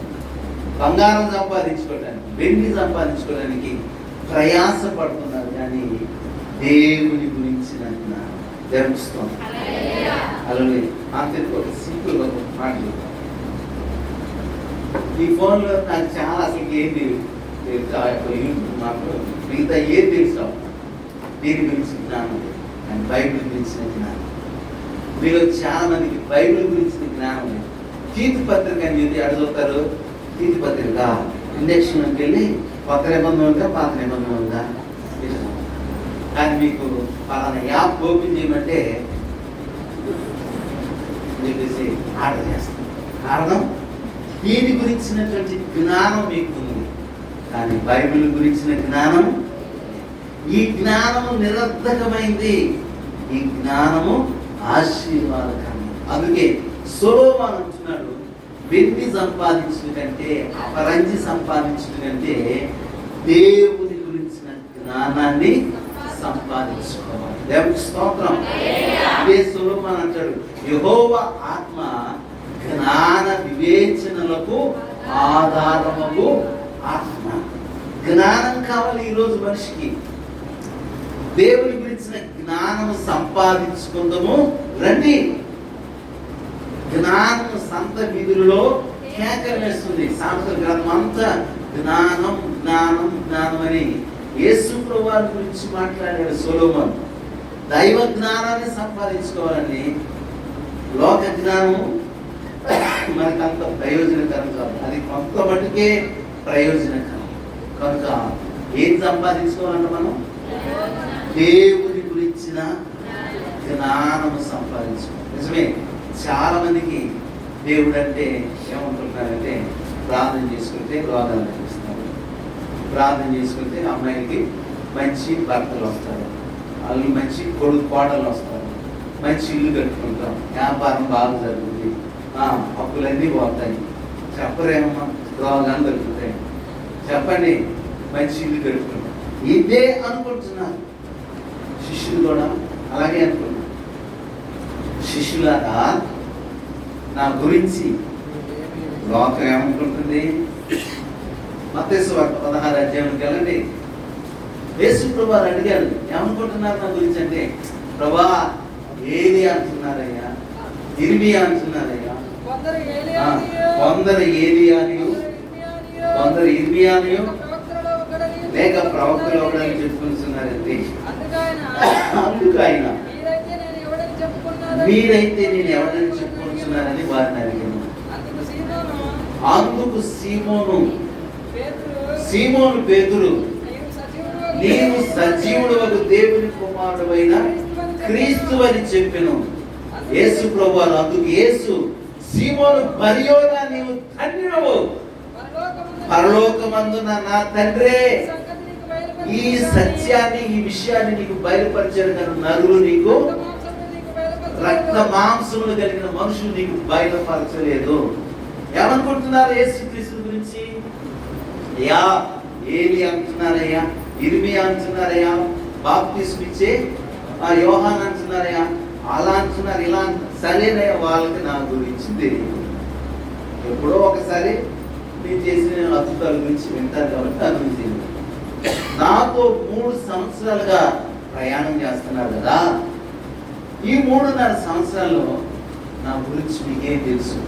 బంగారం సంపాదించుకోవడానికి, వెండి సంపాదించుకోవడానికి ప్రయాస పడుతున్నారు. కానీ దేవుని గురించిన జ్ఞానం అలాగే అంతకు ఒక సింపుల్ మాట చెప్తాను. ఈ ఫోన్లో నాకు చాలా అసలు ఏం యూట్యూబ్ మాకు మిగతా ఏం తెలుసు దీని గురించి జ్ఞానం లేదు. అండ్ బైబిల్ గురించిన జ్ఞానం. మీరు చాలా మందికి బైబిల్ గురించిన జ్ఞానం లేదు. తీర్పు పత్రిక అని చెప్పి అడుగుతారు. తీర్పు పత్రిక ఇండక్షన్కి వెళ్ళి కొత్త నిబంధన ఉందా, పాత నిబంధన ఉందా? కానీ మీకు పలానా యాప్ ఓపెన్ చేయమంటే చెప్పేసి ఆర్డర్ చేస్తాం. కారణం దీని గురించినటువంటి జ్ఞానం మీకు ఉంది, కానీ బైబిల్ గురించిన జ్ఞానం, ఈ జ్ఞానము నిరర్ధకమైంది. ఈ జ్ఞానము ఆశీర్వాదకరం. అందుకే సొలొమోను అంటున్నాడు, వెండి సంపాదించడం కంటే, అపరంజి సంపాదించడం కంటే దేవుని గురించిన జ్ఞానాన్ని సంపాదించుకోవాలి. దేవునికి స్తోత్రం. ఇదే సొలొమోను అంటాడు, యెహోవా ఆత్మ జ్ఞాన వివేచనలకు ఆధారము ఆత్మ. జ్ఞానం కావాలి ఈరోజు మనిషికి. దేవుని గురించిన జ్ఞానము సంపాదించుకుందాము రండి. జ్ఞానము సంత వీధులలో కేకలు వేస్తుంది. సామెతల గ్రంథం అంతా జ్ఞానం జ్ఞానం జ్ఞానం అని యేసు ప్రభువు గురించి మాట్లాడాడు సొలొమోను. దైవ జ్ఞానాన్ని సంపాదించుకోవాలని లోక జ్ఞానం మనకంత ప్రయోజనకరం కాదు. అది కొంత మటుకే ప్రయోజనకరం. కనుక ఏం సంపాదించుకోవాలంటే మనం దేవుని గురించిన జ్ఞానము సంపాదించుకోవాలి. నిజమే, చాలా మందికి దేవుడు అంటే ఏమనుకుంటున్నారంటే ప్రార్థన చేసుకుంటే రోగాలు లభిస్తారు, ప్రార్థన చేసుకుంటే అమ్మాయికి మంచి భర్తలు వస్తారు, వాళ్ళు మంచి కొడుకు కోడలు వస్తారు, మంచి ఇల్లు కట్టుకుంటాం, వ్యాపారం బాగా జరుగుతుంది, అప్పులన్నీ పోతాయి. చెప్పరేమమ్మా రోగాలు దొరుకుతాయి. చెప్పండి, మంచి ఇల్లు కట్టుకుంటాం. ఇదే అనుకుంటున్నారు శిష్యులు కూడా, అలాగే అనుకున్నారు. శిష్యులారా, నా గురించి లోకం ఏమనుకుంటుంది? మత్తయి సువార్త 16వ అధ్యాయానికి వెళ్ళండి. యేసు ప్రభువు అడిగారు, ఏమనుకుంటున్నారు నా గురించి అంటే, ప్రభా ఏలియా అంటున్నారయ్యా, ఇర్మియా అంటున్నారయ్యా, కొందరు ఏలియానియు కొందరు ఇర్మియానియు లేక ప్రవక్తలు ఒకడని చెప్పుకుంటున్నారంటే, అందుకు ఆయన మీరైతే నేను ఎవరని చెప్పుకుంటున్నానని వారిని అడిగాను. అందుకు సీమోను పేతురు, నీవు సజీవుడు ఒక దేవుని కుమారుడైన క్రీస్తు అని చెప్పెను. యేసు ప్రభువారు అందుకు యేసు, సీమోను బర్యోనా, నీవు ధన్యుడవు, పరలోకమందున నా తండ్రే ఈ సత్యాన్ని, ఈ విషయాన్ని నీకు బయలుపరిచారు. కానీ నరులు నీకు, రక్త మాంసములు కలిగిన మనుషులు నీకు బయలుపరచలేదు. ఏమనుకుంటున్నారు యేసుక్రీస్తు గురించి? అయ్యా ఏలి అంటున్నారయ్యా, ఇర్మియా అంటున్నారయ్యా, బాప్తిస్మం ఇచ్చే యోహాన్ అంటున్నారయ్యా, అలా అంటున్నారు, ఇలా అంటున్నారు. సరేనయ్యా, వాళ్ళకి నా గురించి తెలియదు. ఎప్పుడో ఒకసారి నేను చేసిన అద్భుతాల గురించి వింటారు కాబట్టి నా గురించి తెలియదు. నాతో 3 సంవత్సరాలుగా ప్రయాణం చేస్తున్నారు కదా, ఈ 3.5 సంవత్సరాల్లో నా గురించి మీకేం తెలుసు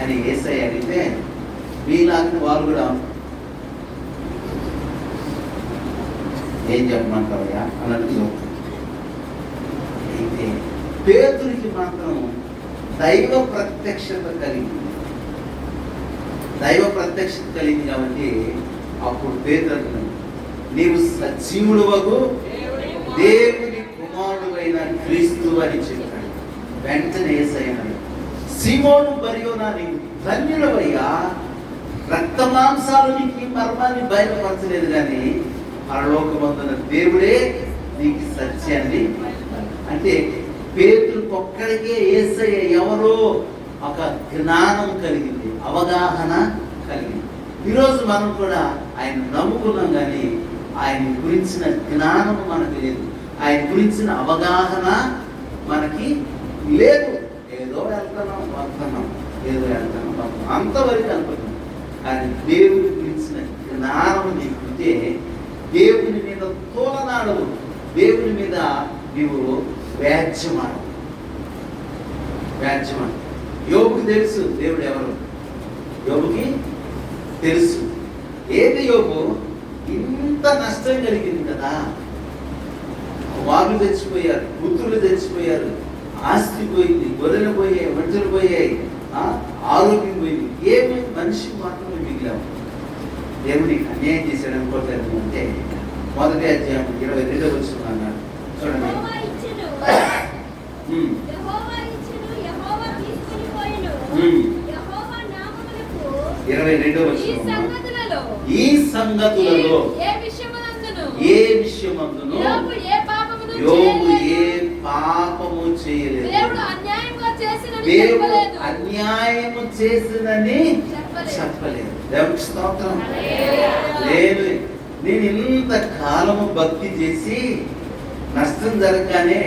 అని యేసయ్య అడిగితే, మీలాంటి వాళ్ళు కూడా ఏం చెప్పమంటారయ్యా అన్నట్టు. అయితే పేతురికి మాత్రం దైవ ప్రత్యక్షత కలిగింది. దైవ ప్రత్యక్షత కలిగింది కాబట్టి అప్పుడు పేతురు, నీవు సజీవుడు వగు దేవుని కుమారుడు అయిన క్రీస్తు అని చెప్పాడు. వెంటనే యేసయ్య, సీమోను బర్యోనా, నీవు ధన్యుడవయ్యా, రక్త మాంసాలు నీకు ఈ మర్మాన్ని బయలుపరచలేదు, కానీ పరలోకమందున దేవుడే నీకు సత్యాన్ని. అంటే పేతురుకు ఒక్కడికే యేసయ్య ఎవరో ఒక జ్ఞానం కలిగింది, అవగాహన కలిగింది. ఈరోజు మనం కూడా ఆయన నమ్ముకున్నాం, కానీ ఆయన గురించిన జ్ఞానం మనకు లేదు, ఆయన గురించిన అవగాహన మనకి లేదు. ఏదో వెళ్తున్నాం వస్తున్నాం, ఏదో వెళ్తున్నాం వస్తున్నాం, అంతవరకు అనుకుంటున్నాం. కానీ దేవుని గురించిన జ్ఞానం నీకుంటే దేవుని మీద తోలనాడవు, దేవుని మీద నీవు వ్యాజ్యమాడవు. యోబుకి తెలుసు దేవుడు ఎవరు, యోబుకి తెలుసు. ఏది యోబు, ఇంత నష్టం కలిగింది కదా, వాళ్ళు తెచ్చిపోయారు, పుత్రులు తెచ్చిపోయారు, ఆస్తి పోయింది, గొర్రెలు పోయాయి, ఒంటెలు పోయాయి, ఆరోగ్యం పోయింది, ఏమి మనిషి మాత్రమే మిగిలాము. దేవుడికి అన్యాయం చేశాడు అనుకోవట్లేదు అంటే 1వ అధ్యాయం 22వ వచనం అన్నాడు చూడండి. 22వ వచనం, ఈ సంగతులలో ఏ విషయమందును యోబు ఏ పాపము చేయలేదు. దేవుడు అన్యాయము చేసినని చెప్పలేదు. దేవుడికి స్తోత్రం. లేదు, నేను ఇంత కాలము భక్తి చేసి నష్టం జరగగానే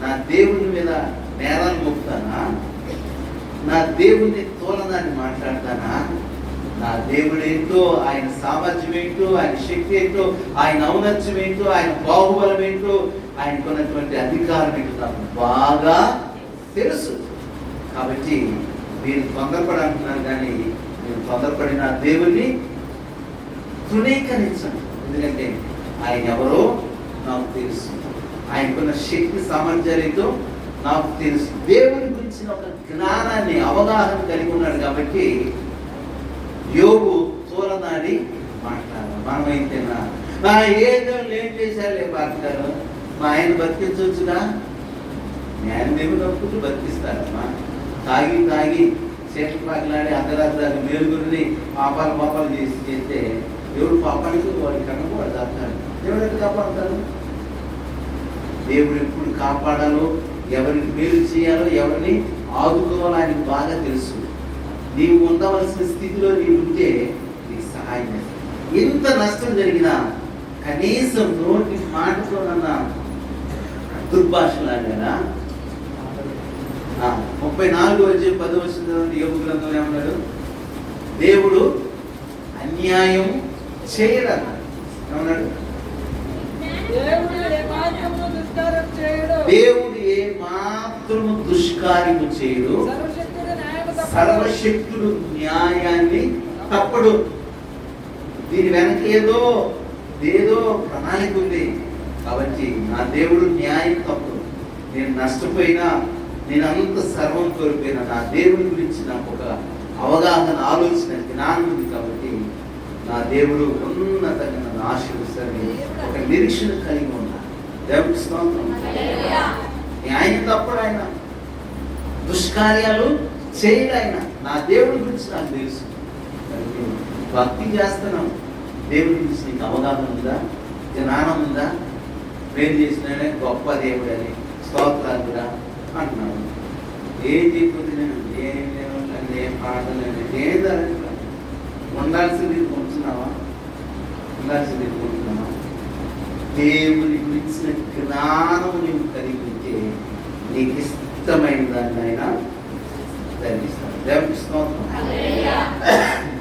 నా దేవుని మీద నేరాలు మోపుతానా, నా దేవుణ్ణి తోలనాన్ని మాట్లాడతానా? నా దేవుడు ఏంటో, ఆయన సామర్థ్యం ఏంటో, ఆయన శక్తి ఏంటో, ఆయన ఔన్నత్యం ఏంటో, ఆయన బాహుబలం ఏంటో, ఆయనకున్నటువంటి అధికారం ఏంటో నాకు బాగా తెలుసు. కాబట్టి మీరు తొందరపడి అంటున్నారు, కానీ మీరు తొందరపడిన దేవుణ్ణి తృణీకరించండి. ఎందుకంటే ఆయన ఎవరో నాకు తెలుసు, ఆయనకున్న శక్తి సామర్థ్యాలతో నాకు తెలుసు. దేవుని గురించిన ఒక జ్ఞానాన్ని, అవగాహన కలిగి ఉన్నాడు కాబట్టి యోబు తోలనాడి మాట్లాడాలి. మనమైతేనా నా ఏదో ఏం చేశారులే పాడతారు, మా ఆయన బతికించవచ్చుగా, నేను దేవుడు నొప్పుకుంటూ బతికిస్తారమ్మా. తాగి తాగి చేతులు పాకలాడి అర్ధరాత్రి మేలుగురిని పాపాలు చేస్తే దేవుడు పాపానికి వాడి కనుక వాడు దాస్తాడు. దేవుడు ఎక్కడ కాపాడుతాడు? దేవుడు ఎప్పుడు కాపాడాలో, ఎవరికి మేలు చేయాలో, ఎవరిని ఆదుకోవాలో ఆయనకు బాగా తెలుసు. నీవు ఉండవలసిన స్థితిలో నీవు ఉంటే నీకు సహాయం చేస్తాడు. ఎంత నష్టం జరిగినా కనీసం నోటి మాటతోనన్నా దుర్భాషలాగా 34:10 యోబు గ్రంథంలో ఏమన్నాడు? దేవుడు అన్యాయం చేయడన్నాడు. ఏమన్నాడు? దేవుడు ఏ మాత్రము దుష్కార్యము చేయడు, సర్వశక్తుడు న్యాయాన్ని తప్పడు. దీని వెనక ఏదో ప్రణాళిక ఉంది. కాబట్టి నా దేవుడు న్యాయం తప్పడు. నేను నష్టపోయినా, నేను అంత సర్వం కోల్పోయినా, నా దేవుడి గురించి నాకు ఒక అవగాహన, ఆలోచన, జ్ఞానం ఉంది. కాబట్టి నా దేవుడు ఉన్నతంగా నన్ను ఆశీర్వదిస్తాడని ఒక నిరీక్షణ కలిగి ఉన్నా. దేవుడికి స్తోత్రం. న్యాయం తప్పుడు ఆయన, దుష్కార్యాలు చేయడు ఆయన. నా దేవుడి గురించి నాకు తెలుసు. భక్తి చేస్తున్నాం. దేవుడి గురించి నీకు అవగాహన ఉందా, జ్ఞానం ఉందా? నేను చేసినాడే గొప్ప దేవుడు అని స్తోత్రాలు కూడా అంటున్నాను. ఏం చెప్పితే నేను ఏం పాడలేదు, ఏదో ఉండాల్సింది ఉంటున్నావా? దేవుని గురించిన జ్ఞానం నీవు కలిగి ఉంటే నీకు ఇష్టమైన దాన్ని ఆయన ధరిస్తాడు. దేవుడికి స్తోత్రం.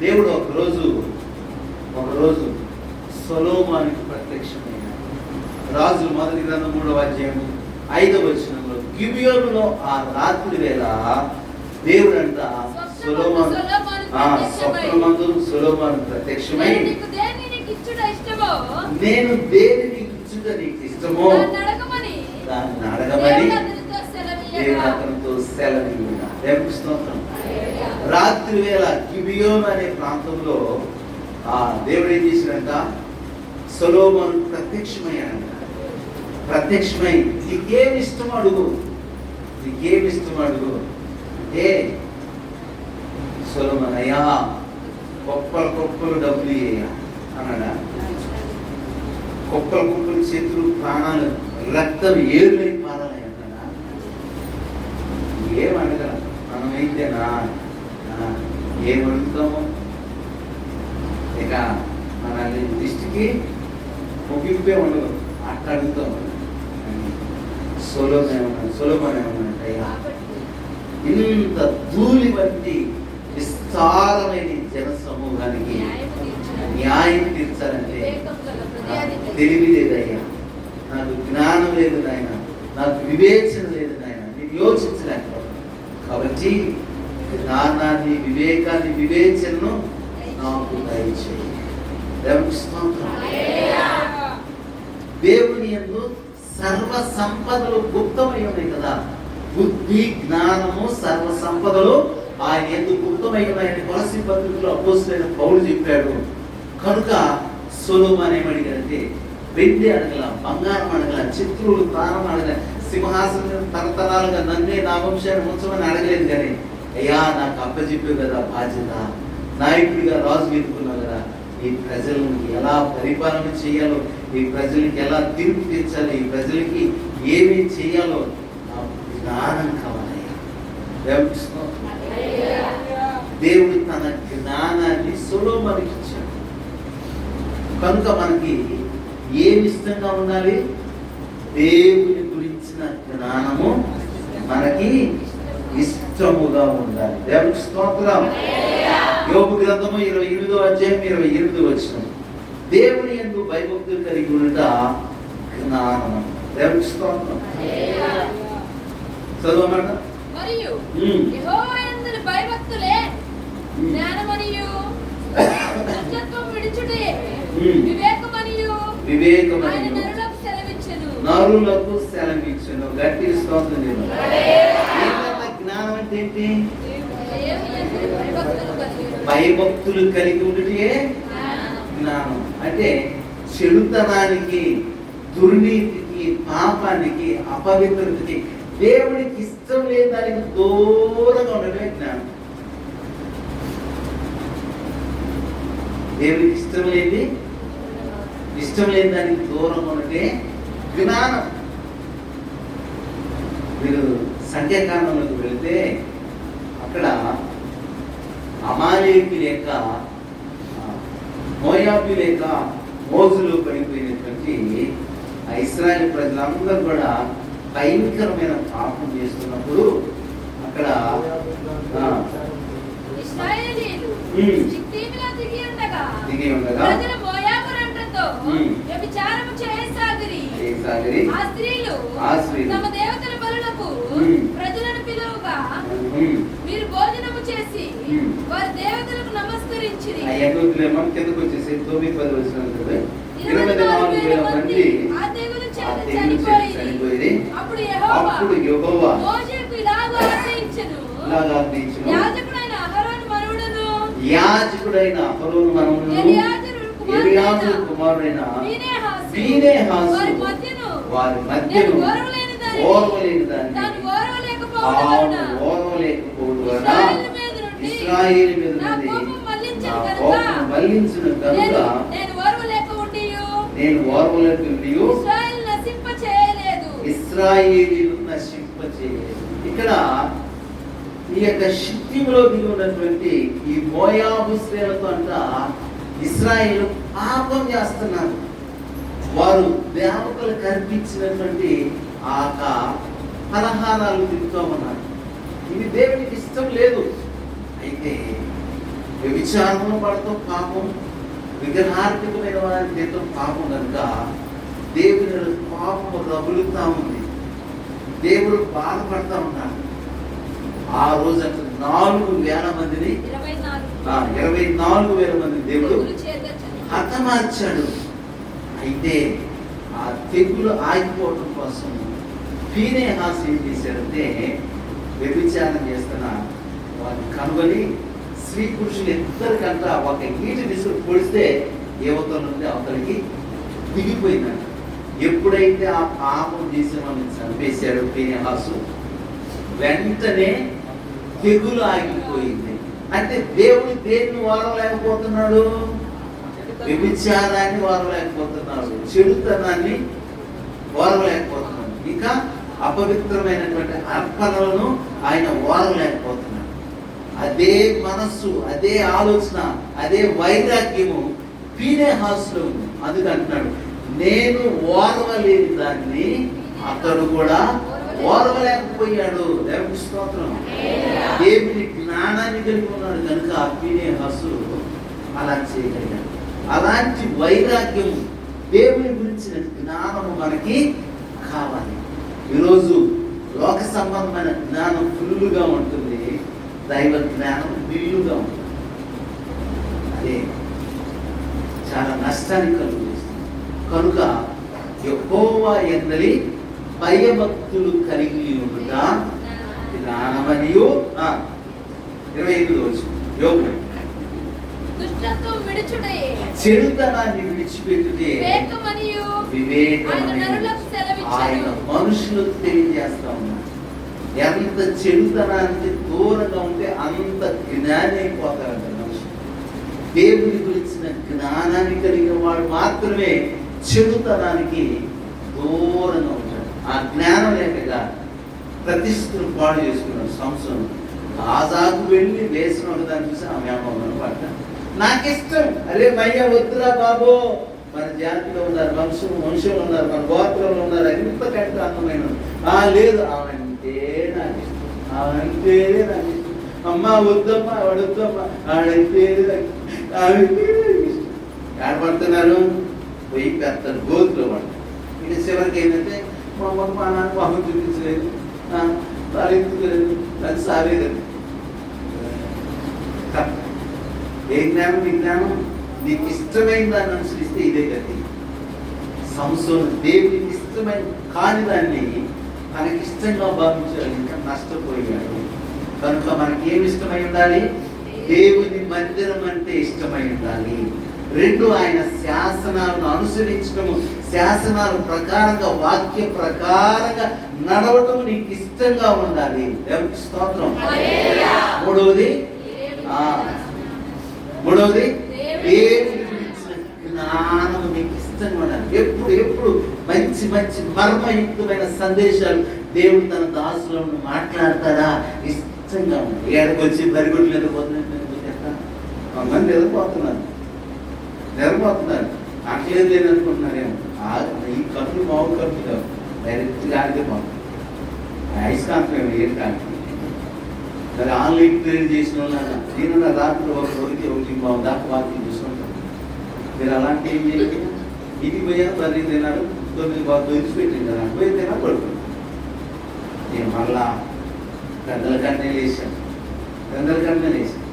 దేవుడు ఒకరోజు సొలొమోనుకు ప్రత్యక్షమైన రాజుల మొదటి గ్రంథం 3:5 గిబియోనులో ఆ రాత్రి వేళ దేవుడు అంట సొలొమోను ప్రత్యక్షమై, నేను దేనిని ఇచ్చుట నీకు ఇష్టమో దాన్ని అడగమని దేవుడు అతనితో సెలవియ్యుట. దేవుడికి స్తోత్రం. రాత్రి వేళ గిబియోను అనే ప్రాంతంలో దేవుడు ఏం చేసినంట? సొలొమోను ప్రత్యక్షమయ్యాడంట. ప్రత్యక్షమై నీకేమి ఇష్టం అడుగు అంటే, సొలొమోను అయ్యా కుప్పలు డబ్బులు ఇయ్యా అన్నాడా? కుప్పలు చేతులు, ప్రాణాలు, రక్తం ఏరులై పారాలి అన్నాడా? ఏమడగల. మనమైతేనా ఏమడుగుతాము? ఇక మన దృష్టికి ముగింపే ఉండదు. అట్లా అడుగుతాం. సొలొమోను ఏమన్నాడయ్యా, ఇంత ధూళి వంటి విస్తారమైన జన సమూహానికి న్యాయం తీర్చాలంటే నాకు తెలివి లేదయ్యా, నాకు జ్ఞానం లేదు నాయన, నాకు వివేచన లేదు నాయన, నేను యోచించలేకపోతున్నాను. కాబట్టి జ్ఞానాన్ని, వివేకాన్ని, వివేచనను నాకు దయచేయి. దేవుని యందు సర్వ సంపదలు గుప్తమై ఉన్నాయి కదా. బుద్ధి, జ్ఞానము, సర్వ సంపదలు ఆయన యందు గుప్తమై ఉన్నాయని కొలస్సీ పత్రికలో అపోస్తలుడైన పౌలు చెప్పాడు. కనుక సొలొమోను ఏమడిగాడంటే, వెండి అడగల, బంగారం అడగల, చిత్రులు, తారం అడగల, సింహాసనం తరతరాలుగా నన్నే నా వంశాన్ని ఉంచమని అడగలేదు. కానీ అయ్యా నాకు అప్పచెప్పావు కదా బాధ్యత, నాయకుడిగా రాజు ఎదుర్కొన్నావు కదా, ఈ ప్రజలను ఎలా పరిపాలన చేయాలో, ఈ ప్రజలకి ఎలా తీర్పు తీర్చాలి, ఈ ప్రజలకి ఏమి చేయాలో నాకు జ్ఞానం కావాలయ్యా. దేవుడు తన జ్ఞానాన్ని సొలొమోనుకి ఇచ్చాడు. కనుక మనకి ఏమి ఇష్టంగా ఉండాలి? దేవుని గురించిన జ్ఞానము మనకి ఇష్టముగా ఉండాలి. దేవునికి స్తోత్రం. యోబు గ్రంథము 28:28 దేవుని యందు భయభక్తులు కలిగి ఉండుట జ్ఞానము. దేవునికి స్తోత్రం. చదవమంట. మరియు యెహోవా యందు భయభక్తులే జ్ఞానమనియు, దుష్టత్వం విడిచుటే వివేకమనియు ఆయన నరులకు సెలవిచ్చెను. నరులకు సెలవిచ్చును. గట్టి స్తోత్రం చెప్పండి. ఏంటంటే జ్ఞానం అంటే ఏంటి? భయభక్తులు కలిగి ఉంటే జ్ఞానం. అంటే చెడుతనానికి, దుర్నీతికి, పాపానికి, అపవిత్రతకి, దేవుడికి ఇష్టం లేని దానికి దూరంగా ఉండటమే జ్ఞానం. దేవుడికి ఇష్టం లేని దానికి దూరంగా ఉండటే జ్ఞానం. మీరు సంఖ్యాకాండంలోకి వెళ్తే అక్కడ అమాలేకుల యొక్క, మోయాబీల యొక్క మోజులో పడిపోయినటువంటి ఇశ్రాయేలు ప్రజలందరూ కూడా భయంకరమైన పాపం చేస్తున్నప్పుడు అక్కడ దిగి ఉండగా ఆ స్త్రీలు తమ దేవతల బలులకు ప్రజలను పిలువగా మీరు భోజనము చేసి వారి దేవతలకు నమస్కరించిరి. కిందకు వచ్చేసి 9-10 వచ్చిన 24,000 మంది ఆ తెగులు చేత చనిపోయిరి. అప్పుడు యెహోవా మోషేకు ఇలాగ ఆజ్ఞయించెను, యాజకుడైన అహరోను మనుమడును ఎలియాజరు కుమారుడైన ఫీనెహాసు వారి మధ్యను ఓర్వలేని దాన్ని ఓర్వలేకపోవడం వలన ఇశ్రాయేలు మీద నుండి నా కోపం మళ్లించును కనుక నేను ఓర్వలేక ఉండియు ఇశ్రాయేలీయులను నశింపచేయలేదు. ఇక్కడ ఈ యొక్క షిత్తీములో దిగి ఉన్నటువంటి ఈ మోయాబు స్త్రీలతో అంట ఇశ్రాయేలు పాపం చేస్తున్నారు. వారు దేవతలకు కల్పించినటువంటి ఆ పలహారాలు తింటూ ఉన్నారు. ఇది దేవునికి ఇష్టం లేదు. అయితే వ్యభిచారంలో పడటం పాపం, విగ్రహార్పితమైన వారిని తినడం పాపం కనుక దేవుని పాపము రగులుతా ఉంది. దేవుడు బాధపడతా ఉన్నాడు. ఆ రోజు అట్లా 4,000 మందిని 24,000 మంది దేవుడు హతమార్చాడు. అయితే ఆ తెగులు ఆగిపోవడం కోసం ఫీనెహాసు ఏం చేశారంటే వ్యభిచారం చేస్తున్న వారిని కనుగొని స్త్రీ పురుషులు ఇద్దరికంట ఒక ఈటి విసురు పొడిస్తే యువతల నుండి అవతలికి దిగిపోయిందంట. ఎప్పుడైతే ఆ పాపం చేసి వాళ్ళని చంపేశాడు ఫీనెహాసు, వెంటనే తెగులు ఆగిపోయింది. అంటే దేవుడు దేన్ని వారలేకపోతున్నాడు? వ్యభిచారాన్ని వారలేకపోతున్నాడు, చెడుతనాన్ని వారలేకపోతున్నాడు, ఇంకా అపవిత్రమైనటువంటి అర్పణలను ఆయన వారలేకపోతున్నాడు. అదే మనస్సు, అదే ఆలోచన, అదే వైరాగ్యము ఫీనెహాసులో ఉంది. అందుకంటున్నాడు నేను ఓర్వలేని దాన్ని అతడు కూడా ఓర్వలేకపోయాడు. దేవుని స్తోత్రం. దేవుని జ్ఞానాన్ని కలిగి ఉన్నాడు కనుక ఫీనెహాసు అలా చేయగలిగాడు. అలాంటి వైరాగ్యము, దేవుని గురించిన జ్ఞానము మనకి కావాలి. ఈరోజు లోక సంబంధమైన జ్ఞానం ఫుల్లుగా ఉంటుంది, దైవ జ్ఞానం బిల్లుగా ఉంటుంది. అదే చాలా నష్టాన్ని కలుగుతుంది. కనుక యెహోవా యందలి భయభక్తులు కలిగి ఉండుట జ్ఞానమనియు. 28 యోగు చెడుతనాన్ని విడిచిపెట్టుటే వివేకమనియు ఆయన మనుషులకు తెలియజేస్తా ఉన్నారు. ఎంత చెడుతనానికి దూరంగా ఉంటే అంత జ్ఞాని అయిపోతారంట మనుషులు. దేవుని గురించిన జ్ఞానాన్ని కలిగిన వాడు మాత్రమే చెడుతనానికి దూరంగా ఉంటాడు. ఆ జ్ఞానం లేకగా ప్రతిష్టను పాడు చేసుకున్నాడు సంవత్సరం. గాజాకు వెళ్ళి వేసిన ఒకదాన్ని చూసి ఆమె అమ్మను పడ్డాను. నాకిష్టం, అరే మయ్య వద్దురా బాబో, మన జాతిలో ఉన్నారు, వంశంలో ఉన్నారు, మన గోత్రంలో ఉన్నారు, ఇంతకంటే అందమైన లేదు, ఆమెంటే నాకు ఇష్టం, ఆమెంటే నాకు ఇష్టం. అమ్మ వద్దమ్మా, వాడొద్దమ్మా, ఆడంటే ఆమెంటే నాకు ఇష్టం. ఏడపడుతున్నారు, పోయి పెద్ద గోతులో పడతారు. ఇక చివరికి ఏంటంటే మా అమ్మకు మా నాన్న మొహం చూపించలేదు, తలెత్తుకోలేదు, నాకు సావేదండి. ఏ జ్ఞానం? విజ్ఞానం నీకు ఇష్టమైన దాన్ని అనుసరిస్తే ఇదే గతి. సంసోను దేవునికి ఇష్టమైన కాని దాన్ని తనకి ఇష్టంగా భావించాడు, ఇంకా నష్టపోయాడు. కనుక మనకి ఏమి ఇష్టమై ఉండాలి? దేవుని మందిరం అంటే ఇష్టమై ఉండాలి. 2, ఆయన శాసనాలను అనుసరించడము, శాసనాల ప్రకారంగా వాక్య ప్రకారంగా నడవటం నీకు ఇష్టంగా ఉండాలి. దేవునికి స్తోత్రం. మూడవది దేవుని గురించిన జ్ఞానం నీకు ఇష్టంగా ఉండాలి. ఎప్పుడు మంచి మంచి మర్మయుక్తమైన సందేశాలు దేవుడు తన దాసులను మాట్లాడతాడా ఇష్టంగా ఉంది. ఏడకు వచ్చి బరిగొడ్లు నిద్రపోతున్నట్టు మంది నిద్రపోతున్నారు అట్లేదు లేదనుకుంటున్నారేమో. ఈ కప్పులు మామూలు కప్పులు కావు, డైరెక్ట్గా ఆడితే బాగుంది. అయస్కాంతం ఏం కాదు. మరి ఆన్లైన్ ట్రైన్ చేసిన వాళ్ళు నేను రాత్రి ఒకటి బాగుంది దాకా వాకింగ్ చూసుకుంటాను. మీరు అలాంటి ఏం చేయాలి? ఇంటికి పోయాను 10 తిన్నాడు, 9 బాగా దొరికిపెట్టింది కదా, పోయి తిన్నా పడుకున్నాను. నేను మళ్ళా గంటల కంటే లేచాను.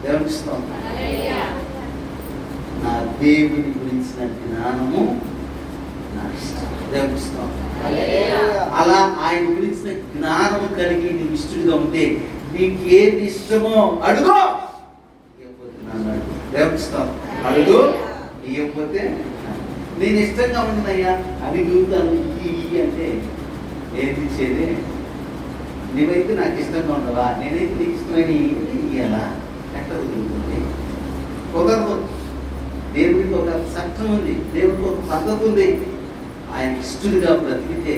దేవునికి స్తోత్రం. నా దేవుని గురించిన జ్ఞానము నాకు ఇష్టం. దేవునికి స్తోత్రం. అలా ఆయన గురించిన జ్ఞానము కలిగి నీవు ఇష్టడుగా ఉంటే నీకు ఏది ఇష్టమో అడుగు. దేవునికి స్తోత్రం. అడుగు, ఇవ్వకపోతే నేను ఇష్టంగా ఉన్నాయా అని చూస్తాను అంటే ఏది ఇచ్చేది? నువ్వైతే నాకు ఇష్టంగా ఉండవా, నేనైతే నీకు ఇష్టమైన ఇయ్యాలా? ఎట్లా కుదురుతుంది? కుదరదు. దేవుడికి ఒక చట్టం ఉంది, దేవుడికి ఒక పద్ధతి ఉంది. ఆయన ఇష్టడుగా బ్రతికితే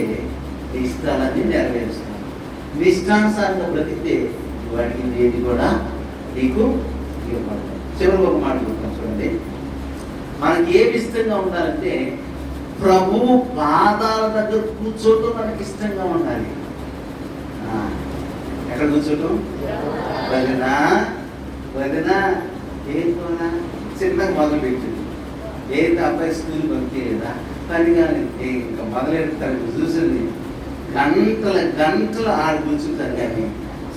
నీ ఇష్టాలన్నీ నెరవేరుస్తాను. నీ ఇష్టానుసారంగా బ్రతికితే వాటికి ఏది కూడా నీకు ఇవ్వబడదు. చివరికి ఒక మాట చెప్తాను చూడండి. మనకి ఏమి ఇష్టంగా ఉండాలంటే ప్రభువు పాదాల దగ్గర కూర్చోవటం మనకి ఇష్టంగా ఉండాలి. ఎక్కడ కూర్చోటం? వదినా ఏంటోనా చిన్నగా మొదలు పెట్టింది. ఏంటి అబ్బాయి స్కూల్ పంపించలేదా? కానీ కానీ ఇంకా మొదలెడతాను చూసింది. గంటలు ఆడ కూర్చుంటారు. కానీ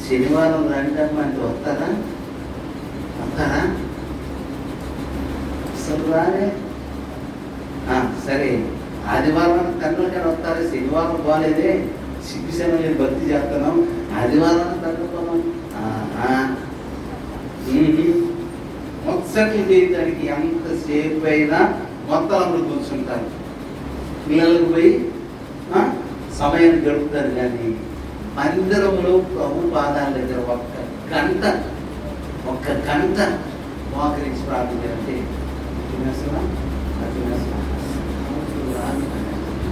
శనివారం రండమ్మా అంటే వస్తారా అసలు రాలే. సరే ఆదివారం తండ్రుల కానీ వస్తారా? శనివారం బాగాలేదే, సిగ్గుశనం నేను భక్తి చేస్తున్నాం, ఆదివారం తగ్గుతున్నాం. ముచ్చట్లు చేయడానికి ఎంతసేపు అయినా మొత్తం అందరూ కూర్చుంటారు. పిల్లలకు పోయి సమయం గడుపుతారు. కానీ మందిరంలో ప్రభు పాదాల దగ్గర ఒక్క గంట మోకరించి ప్రార్థించాలంటే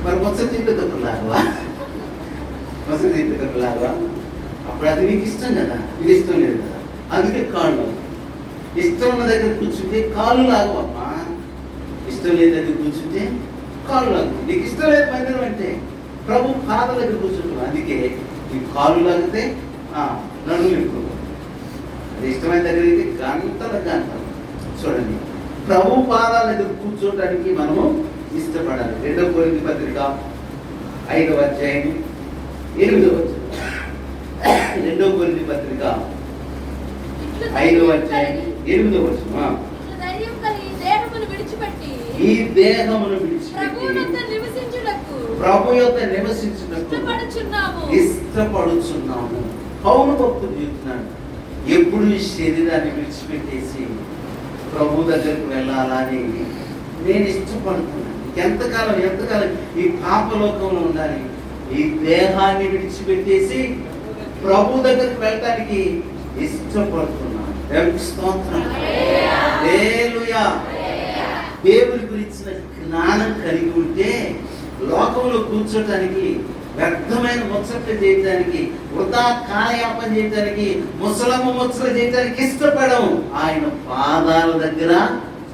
మరి ముచ్చట్లు ఇంటికొకలాగా అప్పుడు అది నీకు ఇష్టం కదా, ఇది ఇష్టం లేదు కదా. అందుకే కాళ్ళు ఇష్టం ఉన్న దగ్గర కూర్చుంటే కాళ్ళు లాగవమ్మా, ఇష్టం లేని దగ్గర కూర్చుంటే కాళ్ళు లాగు. నీకు ఇష్టం లేదు మందిరం అంటే ప్రభు పాదాల దగ్గర కూర్చుంటాం. అందుకే నీకు కాళ్ళు లాగితే నడుము ఎక్కువ. అది ఇష్టమైన దగ్గర అయితే గంటలు చూడండి. ప్రభు పాదాల దగ్గర కూర్చోటానికి మనము ఇష్టపడాలి. 2వ కొరింథీ పత్రిక 5వ అధ్యాయం 8వ వచనం. 2వ కొరింథీ పత్రిక 5వ అధ్యాయం 8వ వచనం. ఈ దేహమును విడిచిపెట్టి ప్రభు యొద్ద నివసించుటకు ఇష్టపడుచున్నాము. పౌలు భక్తుడు చెప్తున్నాడు, ఎప్పుడు ఈ శరీరాన్ని విడిచిపెట్టేసి ప్రభు దగ్గరకు వెళ్ళాలని నేను ఇష్టపడుతున్నాను. ఎంతకాలం ఈ పాపలోకంలో ఉండాలి? ఈ దేహాన్ని విడిచిపెట్టేసి ప్రభు దగ్గరికి వెళ్ళటానికి ఇష్టపడుతున్నాను. దేవునికి స్తోత్రం. హల్లెలూయా. దేవుని గురించిన జ్ఞానం కలిగి ఉంటే లోకంలో కూర్చోటానికి, వ్యర్థమైన ముచ్చట్లు చేయటానికి, వృధా కాలయాపన చేయటానికి, ముచ్చలు చేయటానికి ఇష్టపడము. ఆయన పాదాల దగ్గర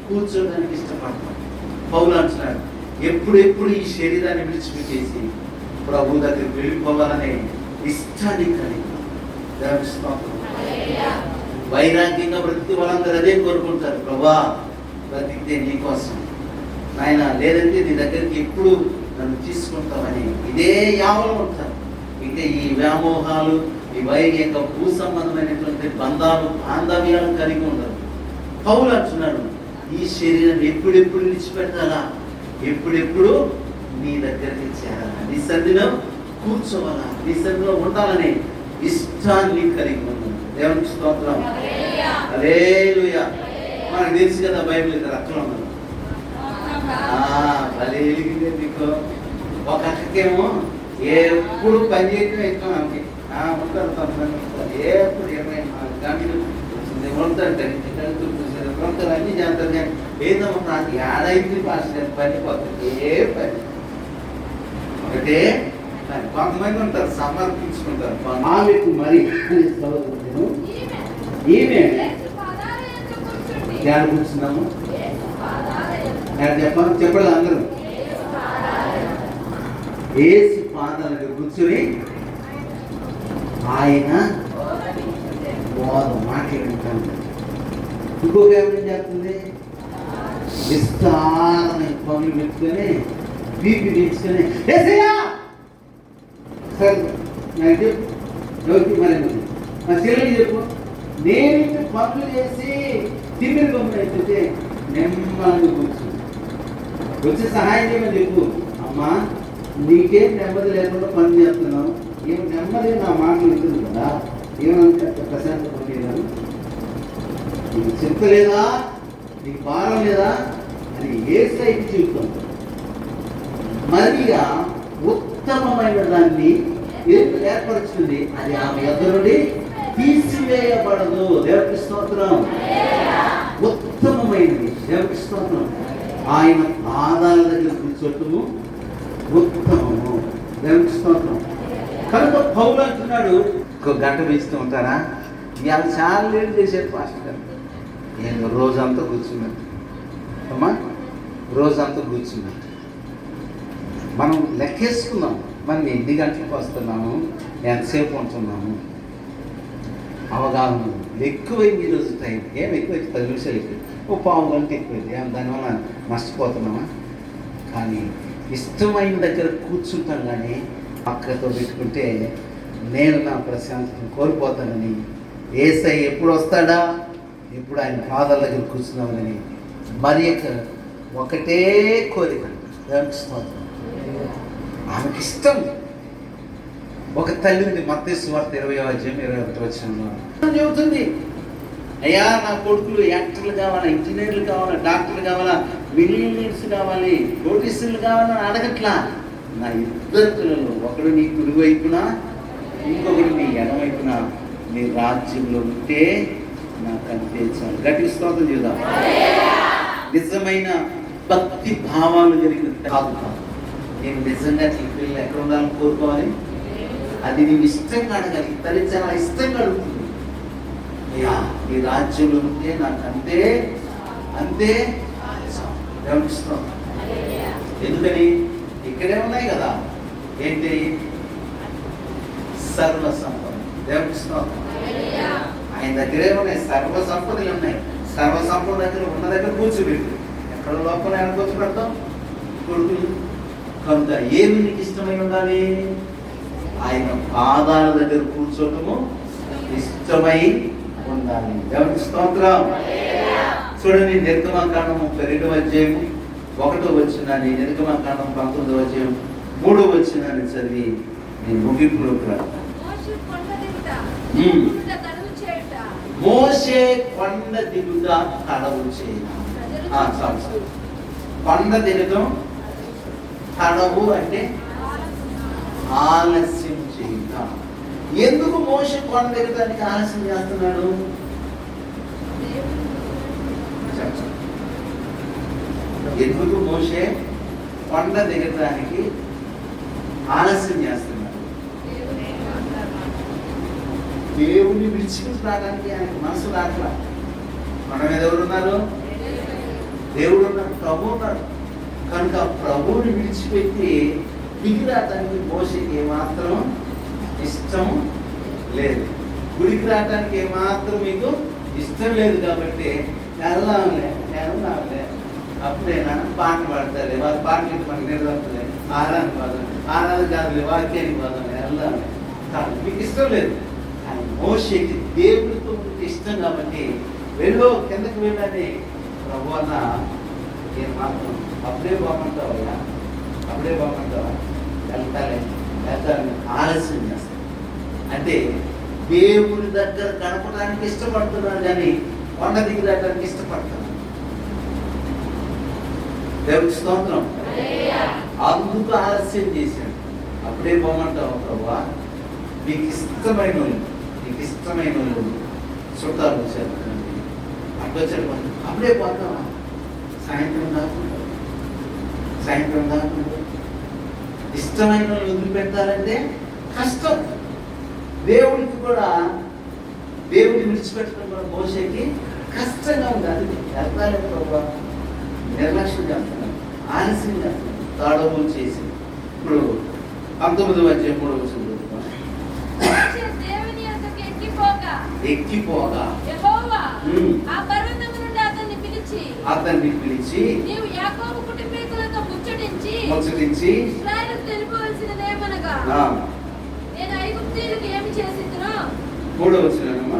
కూర్చోటానికి ఇష్టపడతాం. పౌలు అంటున్నాడు, ఎప్పుడెప్పుడు ఈ శరీరాన్ని విడిచిపెట్టేసి ప్రభు దగ్గరికి వెళ్ళిపోవాలనే ఇష్టాన్ని కలిగి వైరాగ్యంగా బ్రతికి వాళ్ళందరూ అదే కోరుకుంటారు. ప్రభా బ్రతికితే నీకోసం నాయన, లేదంటే నీ దగ్గరికి ఎప్పుడు నన్ను తీసుకుంటామని ఇదే యావలు ఉంటారు. ఇంకా ఈ వ్యామోహాలు, ఈ యొక్క భూ సంబంధమైనటువంటి బంధాలు, బాంధవ్యాలు కలిగి ఉండరు. పౌలు అంటున్నాడు, ఈ శరీరం ఎప్పుడెప్పుడు విడిచిపెట్టాలా, ఎప్పుడెప్పుడు నీ దగ్గరికి చేరాలా, నీ సన్నిధిలో కూర్చోవాలా, నీ సన్నిధిలో ఉండాలని ఇష్టాన్ని కలిగి ఉన్నాను. దేవునికి స్తోత్రం. హల్లెలూయా. మనకు తెలుసు కదా బైబిల్ ఇక్కడ అక్కడ ఉన్నాను. భలే వెలిగిందే మీకు. ఒక అక్కకేమో ఎప్పుడు పని చేయటం ఇష్టం ఆమెకి. ఉంటారు కొంతమంది ఎప్పుడు 24 గంటలు ఉంటారు అన్ని చేస్తారు. కానీ ఏదమ్మా నాకు ఏడైంది పాస్టర్ పని పోతుంది, ఏ పని ఒకటే పని. కొంతమంది ఉంటారు సమర్పించుకుంటారు. ఆమెకు మరి ఈమె ఎక్కడ కూర్చున్నాము చెప్పలేదు అందరూ. ఏసు పాదాల దగ్గర కూర్చొని ఆయన మాట్లాడుతాను. ఇంకొక ఏమైనా చేస్తుంది, విస్తారమైన పనులు పెట్టుకొని బీపీ తెచ్చుకొని సరే నాకు చెప్పు, ఎవరికి మరి నా చెల్లికి చెప్పు, నేను పనులు చేసి తిమ్మిరి బొమ్మలు అయిపోతే నెమ్మది కూర్చుంది. వచ్చి సహాయం చేయమని చెప్పు. అమ్మా నీకేం నెమ్మది లేకుండా పని చేస్తున్నావు, ఏం నెమ్మది నా మాటలు ఉంటుంది కదా, ఏమంటే ప్రశాంత పనిచేయడం నీకు చింత లేదా, నీకు భారం లేదా అని యేసయ్యకి చెబుతాం. మరియా ఉత్తమమైన దాన్ని ఏర్పరుచుకుంది, అది ఆమె యొద్ద నుండి తీసివేయబడదు. దేవునికి స్తోత్రం. ఉత్తమమైనది. దేవునికి స్తోత్రం. ఆయన పాదాల దగ్గర కూర్చోటము ఉత్తమము. దేవునికి స్తోత్రం. కనుక పౌలు అంటున్నాడు, ఒక గంట పెంచుతూ ఉంటారా, ఇవాళ చాలా లేట్ చేశారు పాస్టర్ గారు. నేను రోజంతా కూర్చున్నట్టు అమ్మా, రోజంతా కూర్చున్నట్టు. మనం లెక్కేసుకున్నాం, మనం ఎన్ని గంటలకు వస్తున్నాము, ఎంతసేపు ఉంటున్నాము. అవగాహన ఎక్కువైంది ఈరోజు టైం. ఏం ఎక్కువైంది, 10 నిమిషాలు ఎక్కువ, ఓ పావు గంట ఎక్కువైంది. దానివల్ల నష్టపోతున్నామా? కానీ ఇష్టమైన దగ్గర కూర్చుంటాం. కానీ పక్కతో పెట్టుకుంటే నేను నా ప్రశాంతతను కోల్పోతానని, యేసయ్య ఎప్పుడు వస్తాడా, ఎప్పుడు ఆయన పాదాల దగ్గర కూర్చున్నామని మరి ఒకటే కోరిక. ఆమెకి ఇష్టం. ఒక తల్లి ఉంది, మత్తయి సువార్త 20:21 చెబుతుంది, అయ్యా నా కొడుకులు యాక్టర్లు కావాలా, ఇంజనీర్లు కావాలా, డాక్టర్లు కావాలా, మిలియనీర్స్ కావాలి, కోటీశ్వరులు కావాలని అడగట్లా. నా 2 పిల్లలు, ఒకడు నీ కుడి వైపున, ఇంకొకడు నీ ఎడమ వైపున నీ రాజ్యంలో ఉంటే నాకు అంతే చాలు. గట్టి స్తోత్రం చేద్దాం. నిజమైన భక్తి భావాలు జరిగిన కాదు. నేను నిజంగా నీ పిల్లలు ఎక్కడ ఉండాలని కోరుకోవాలి, అది నేను ఇష్టంగా అడగాలి. తల్లి చాలా ఇష్టంగా అడుగుతుంది, అయ్యా నీ రాజ్యంలో ఉంటే నాకు అంతే అంతే గమనిస్తాం. ఎందుకని ఇక్కడే ఉన్నాయి కదా, ఏంటి సర్వ సంపద. గమనిస్తాం. ఆయన దగ్గరే ఉన్నాయి, సర్వ సంపదలు ఉన్నాయి. సర్వ సంపద దగ్గర ఉన్న దగ్గర కూర్చోబెట్టు. ఎక్కడ లోపల ఆయన కూర్చోబెడతాం కొడుకులు. కనుక ఏమి నీకు ఇష్టమై ఉండాలి, ఆయన పాదాల దగ్గర కూర్చోటము ఇష్టమై ఉండాలి. దేవునికి స్తోత్రం. చూడండి, నిర్గమకాండం 32:1 నిర్గమకాండం 19:3 చదివి నేను ముగింపులోకి రాను. మోషే కొండ దిగుట తడవు చేయడం. కొండ దిగటం, తడవు అంటే ఆలస్యం చేయటం. ఎందుకు మోషే కొండ దిగటానికి ఆలస్యం చేస్తున్నాడు? ఎందుకు మోషే కొండ దిగటానికి ఆలస్యం చేస్తున్నాడు? దేవుని విడిచిపెట్టి రావడానికి ఆయనకు మనసు రాట్లా. మన మీద ఎవరున్నారు? దేవుడు ఉన్నాడు, ప్రభు ఉన్నాడు. కనుక ప్రభువుని విడిచిపెట్టి దిగి రావడానికి మోషేకి ఏమాత్రం ఇష్టం లేదు. గుడికి రావడానికి ఏమాత్రం మీకు ఇష్టం లేదు. కాబట్టి వెళ్దాంలే అప్పుడైనా పాటలు పాడతారు, వాళ్ళ పాటలు మనకి నిలబడుతుంది. ఆరాధన పోదాం, ఆరాధన కాదులే వాక్యానికి పోదాం, వెళ్దాంలే కాదు, మీకు ఇష్టం లేదు. కానీ మోషేకి దేవుడితో ఇష్టం కాబట్టి వెళ్ళు, కిందకి వెళ్ళని ప్రభు అన్న ఏమాత్రం అప్పుడే బాగుంటావయ్యా, అప్పుడే బాగుంటావా, వెళ్తాలని ఆలస్యం చేస్తాను. అంటే దేవుని దగ్గర గడపడానికి ఇష్టపడుతున్నాను కానీ కొండ దిగి దాటానికి ఇష్టపడతాను. దేవుడికి స్తోత్రం. అందుకు ఆలస్యం చేశాను. అప్పుడే పోమంటావు ప్రభా, నీకు ఇష్టమైన చుట్టాలు వచ్చారు, అప్పుడు వచ్చాడు, అప్పుడే పోతావా, సాయంత్రం దాకా ఇష్టమైన వాళ్ళు వదిలిపెట్టాలంటే కష్టం. దేవుడికి కూడా దేవుడిని విడిచిపెట్టడం కూడా మోసేకి కష్టంగా ఉంది. అది వెళ్తాలే ప్రభా, నిర్లక్ష్యం చేస్తున్నాను, ఆలస్యం చేస్తున్నాను, తాడవులు చేసి. ఇప్పుడు 19వ అధ్యాయం 3వ వచనం ఎక్కిపోగా అతన్ని పిలిచి నీవు యాకోబు కుటుంబీకులతో ముచ్చటించి ఇశ్రాయేలుకు తెలుపవలసినదేమనగా, నేను ఐగుప్తీయులకు ఏమి చేసిద్దునో. 3వ వచనమా,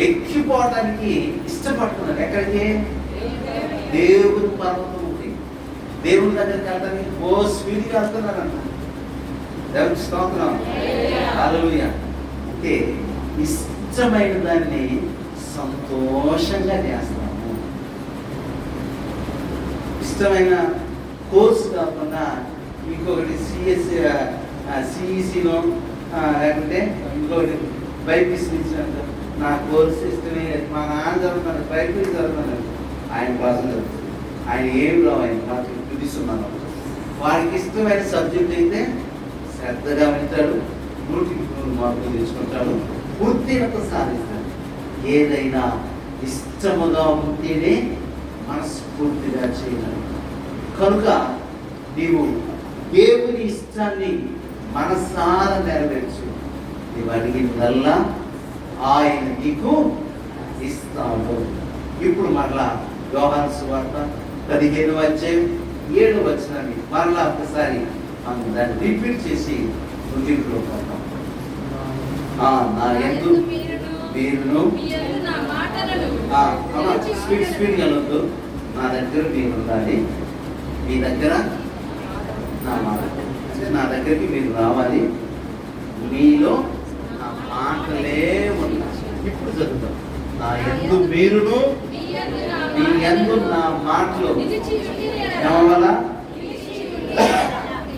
ఎక్కిపోవడానికి ఇష్టపడుతున్నారు. ఎక్కడికి? దేవుని పర్వతముకి, దేవుని దగ్గరికి వెళ్ళడానికి స్పీడ్గా వెళ్తున్నారంట. దేవునికి స్తోత్రం. హల్లెలూయా. అంటే ఇష్టమైన దాన్ని సంతోషంగా చేస్తాము. ఇష్టమైన కోర్సు కాకుండా ఇంకొకటి సిఈసిలో లేకుంటే ఇంకొకటి బైపీసీ ఇచ్చినట్టు నా కోర్సు ఇష్టమే. మా నాన్న చదువుతున్నాడు, బైపీసీ చదువుతున్నాడు, ఆయన కోసం చదువుతుంది, ఆయన ఏం రావు, ఆయన మాకు చూపిస్తున్నాను. వాడికి ఇష్టమైన సబ్జెక్ట్ అయితే శ్రద్ధగా వింటాడు, 100కి 100 మార్కులు తెచ్చుకుంటాడు, పూర్తిగా సాధిస్తాడు. ఏదైనా ఇష్టముగా ఉంటేనే మనస్ఫూర్తిగా చేయగలరు. కనుక నీవు దేవుని ఇష్టాన్ని మనసారా నెరవేర్చు. నీవు అడిగినదల్లా ఆయన నీకు ఇస్తాడు. ఇప్పుడు మరలా యోహాను సువార్త 15వ అధ్యాయం 7వ వచనాన్ని మరలా ఒకసారి మనం దాన్ని రిపీట్ చేసి ముగింపులో పోతాం. నా యందు మీరును స్పీడ్ వెళ్ళొద్దు. నా దగ్గర మీరు ఉండాలి, మీ దగ్గర నా మాట, నా దగ్గరికి మీరు రావాలి, మీలో నా మాటలే ఉన్నాయి. ఇప్పుడు చదువుతాం. నా యందు మీరును మీ యందు నా మాటలు ఏమవ్వాల?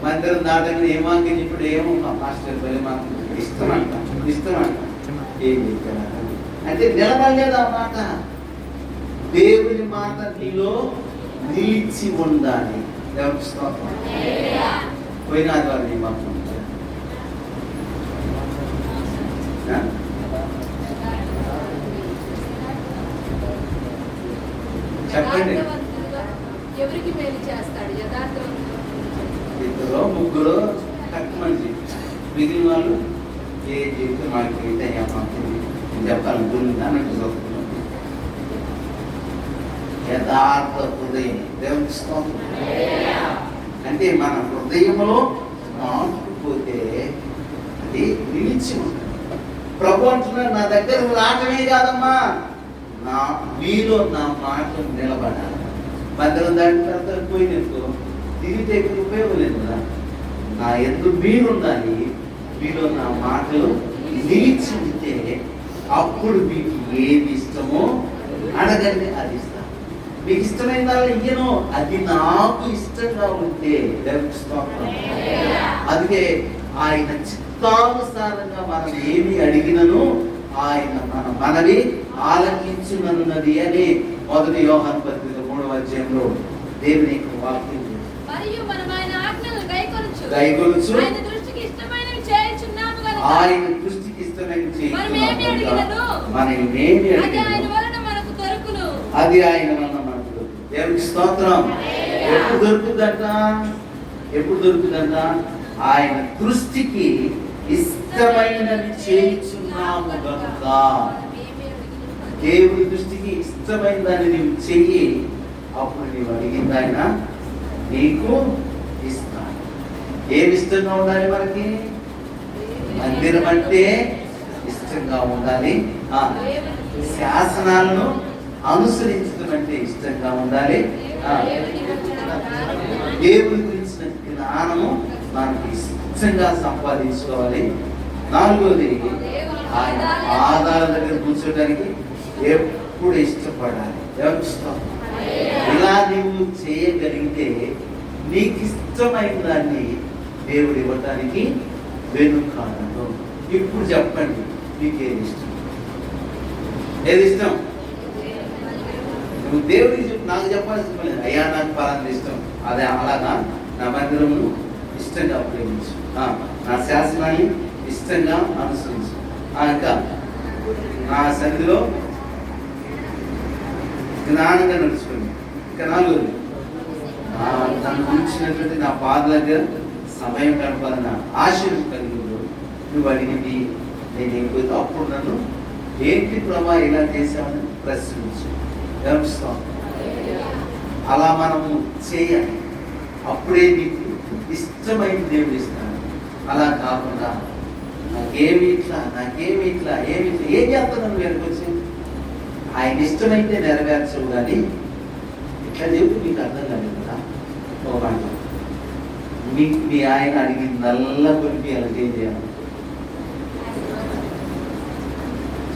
మందిరం దాటంగా ఏమాకి ఇప్పుడు ఏమో మాస్టర్ పని మాకు ఇష్టమంట ఏం చెప్పారు అంటే నిలబడలేదు ఆ మాట. దేవుని మాట నీలో నిలిచి ఉండాలి. దేవునికి స్తోత్రం. పోయిన ఆదివారం నీ మాట చెప్పండి. ఎవరికి మేలు చేస్తాడు? యథార్థవంతుడు 2 3 తక్కువ మిగిలిన వాళ్ళు ఏ చెప్తే మాకు అయితే చెప్పాలనుకుంటుందా నాకు చదువుతున్నాను. యథార్థ హృదయం. దేవునికి స్తోత్రం. అంటే మన హృదయంలో నాటుకుపోతే అది నిలిచి ఉంటుంది. ప్రభు అంటున్నాడు, నా దగ్గర రావటమే కాదమ్మా, మీలో నా మాట నిలబడాలి. మందిరం దాటిన తర్వాత పోయినట్టు తిరిగితే ఉపయోగం లేదు కదా. నా యందు మీరుండాలి, మీలో నా మాటలు నిలిచి ఉంటే అప్పుడు మీకు ఏది ఇష్టమో అడగండి, అది ఇస్తాను. మీకు ఇష్టమైన దాన్ని ఇయ్యను, అది నాకు ఇష్టంగా ఉంటే. దేవునికి స్తోత్రం. అందుకే ఆయన చిత్తానుసారంగా మనం ఏమి అడిగినను ఆయన మన మనవి ఆలకించునన్నది అని 1 యోహాను పత్రిక 3వ అధ్యాయంలో దేవుని వాక్యం. మరియు మనం ఆయన ఆజ్ఞలను గైకొనుచు ఆయన దృష్టికి ఇష్టమైనవి చేయుచున్నాము గనుక ఆయన దృష్టికి ఇష్టమైనవి చేయుచున్నాము. మనం ఏమి అడిగినను అది ఆయన వలన మనకు దొరుకును. అది ఆయన వలన మనకు దొరుకును. దేవునికి స్తోత్రం. ఎప్పుడు దొరుకుతుందంట? ఆయన దృష్టికి ఇష్టమైనవి చేయుచున్నాము గనుక. దేవుని దృష్టికి ఇష్టమైన దాన్ని నీవు చెయ్యి, అప్పుడు నీవు అడిగింది ఆయన నీకు ఇస్తాడు. ఏమి ఇష్టంగా ఉండాలి మనకి? మందిరం అంటే ఇష్టంగా ఉండాలి. శాసనాలను అనుసరించడం అంటే ఇష్టంగా ఉండాలి. దేవుని గురించిన జ్ఞానము మనకి ఇష్టంగా సంపాదించుకోవాలి. నాలుగోది, ఆయన ఆధారం దగ్గర కూర్చోడానికి ఎప్పుడు ఇష్టపడాలి. ఎవరికి ఇష్టం? ఇలా నువ్వు చేయగలిగితే నీకు ఇష్టమైన దాన్ని దేవుడు ఇవ్వటానికి వెనుకాడను. ఇప్పుడు చెప్పండి, మీకు ఏది ఇష్టం? ఏది ఇష్టం? నువ్వు దేవుడికి చెప్పు, నాకు చెప్పాల్సిన పని లేదు. అయ్యా నాకు పలానా ఇష్టం, అదే అలాగా నా మందిరమును ఇష్టంగా ప్రేమించు, నా శాసనాన్ని ఇష్టంగా అనుసరించు, ఇంకా నా సన్నిధిలో జ్ఞానంగా నడుచుకోండి. ఇంకా నాలుగు, నన్ను గురించినటువంటి నా పాద దగ్గర సమయం గడపాలన్న ఆశయం కలిగి నువ్వు అడిగింది నేను ఏమైతే అప్పుడు నన్ను ఏంటి ప్రభా ఇలా చేశామని ప్రశ్నించు. గమనిస్తాం. అలా మనము చేయాలి. అప్పుడే నీకు ఇష్టమైన దేవుడు ఇస్తాడు. అలా కాకుండా నాకేమి ఇట్లా ఏం చేస్తున్నాను వెనకొచ్చి ఆయన ఇష్టమైతే నెరవేర్చవు. కానీ ఇట్లా చెప్పు, మీకు అర్థం కాలేదు కదా. ఒక మాట, మీకు మీ ఆయన అడిగి నల్ల కొనిపించాలంటే ఏం చేయాలి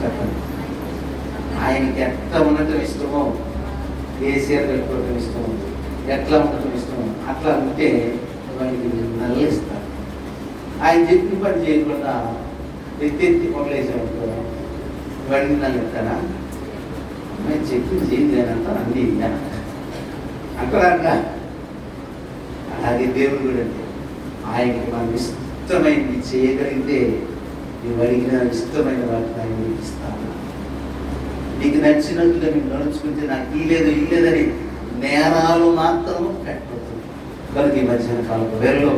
చెప్పండి. ఆయనకి ఎట్లా ఉండటం ఇష్టమో, ఏ చీర కట్టుకోవటం ఇష్టమో, ఎట్లా ఉండటం ఇష్టమో అట్లా ఉంటే వాడికి నల్లిస్తారు. ఆయన చెప్పిన పని చేయకుండా ఎత్తి పొగలేసాడు వాడికి నల్లిస్తారా? అమ్మాయి చెప్పింది చేయలేనంత అన్నీ అంటారా? అలాగే దేవుడు కూడా అంటే ఆయనకి మనం ఇష్టమైనది చేయగలిగితే నువ్వు అడిగిన ఇష్టమైన వాటిని ఆయన ఇస్తాను. నీకు నచ్చినట్లుగా నువ్వు నడుచుకుంటే నాకు ఇల్లేదని నేరాలు మాత్రం కట్టుకోతుంది. కనుక ఈ మధ్యాహ్న కాలం వేళలో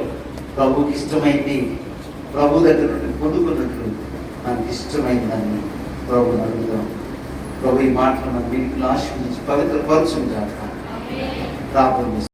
ప్రభుకి ఇష్టమైంది ప్రభు దగ్గర నుండి పొందుకున్నట్లు మనకి ఇష్టమైన దాన్ని ప్రభుని అడుగుదాం. ప్రభు ఈ మాటలు మన వీటిలో ఆశీర్వదించి పవిత్రపరచుకుంటారు. ప్రార్థన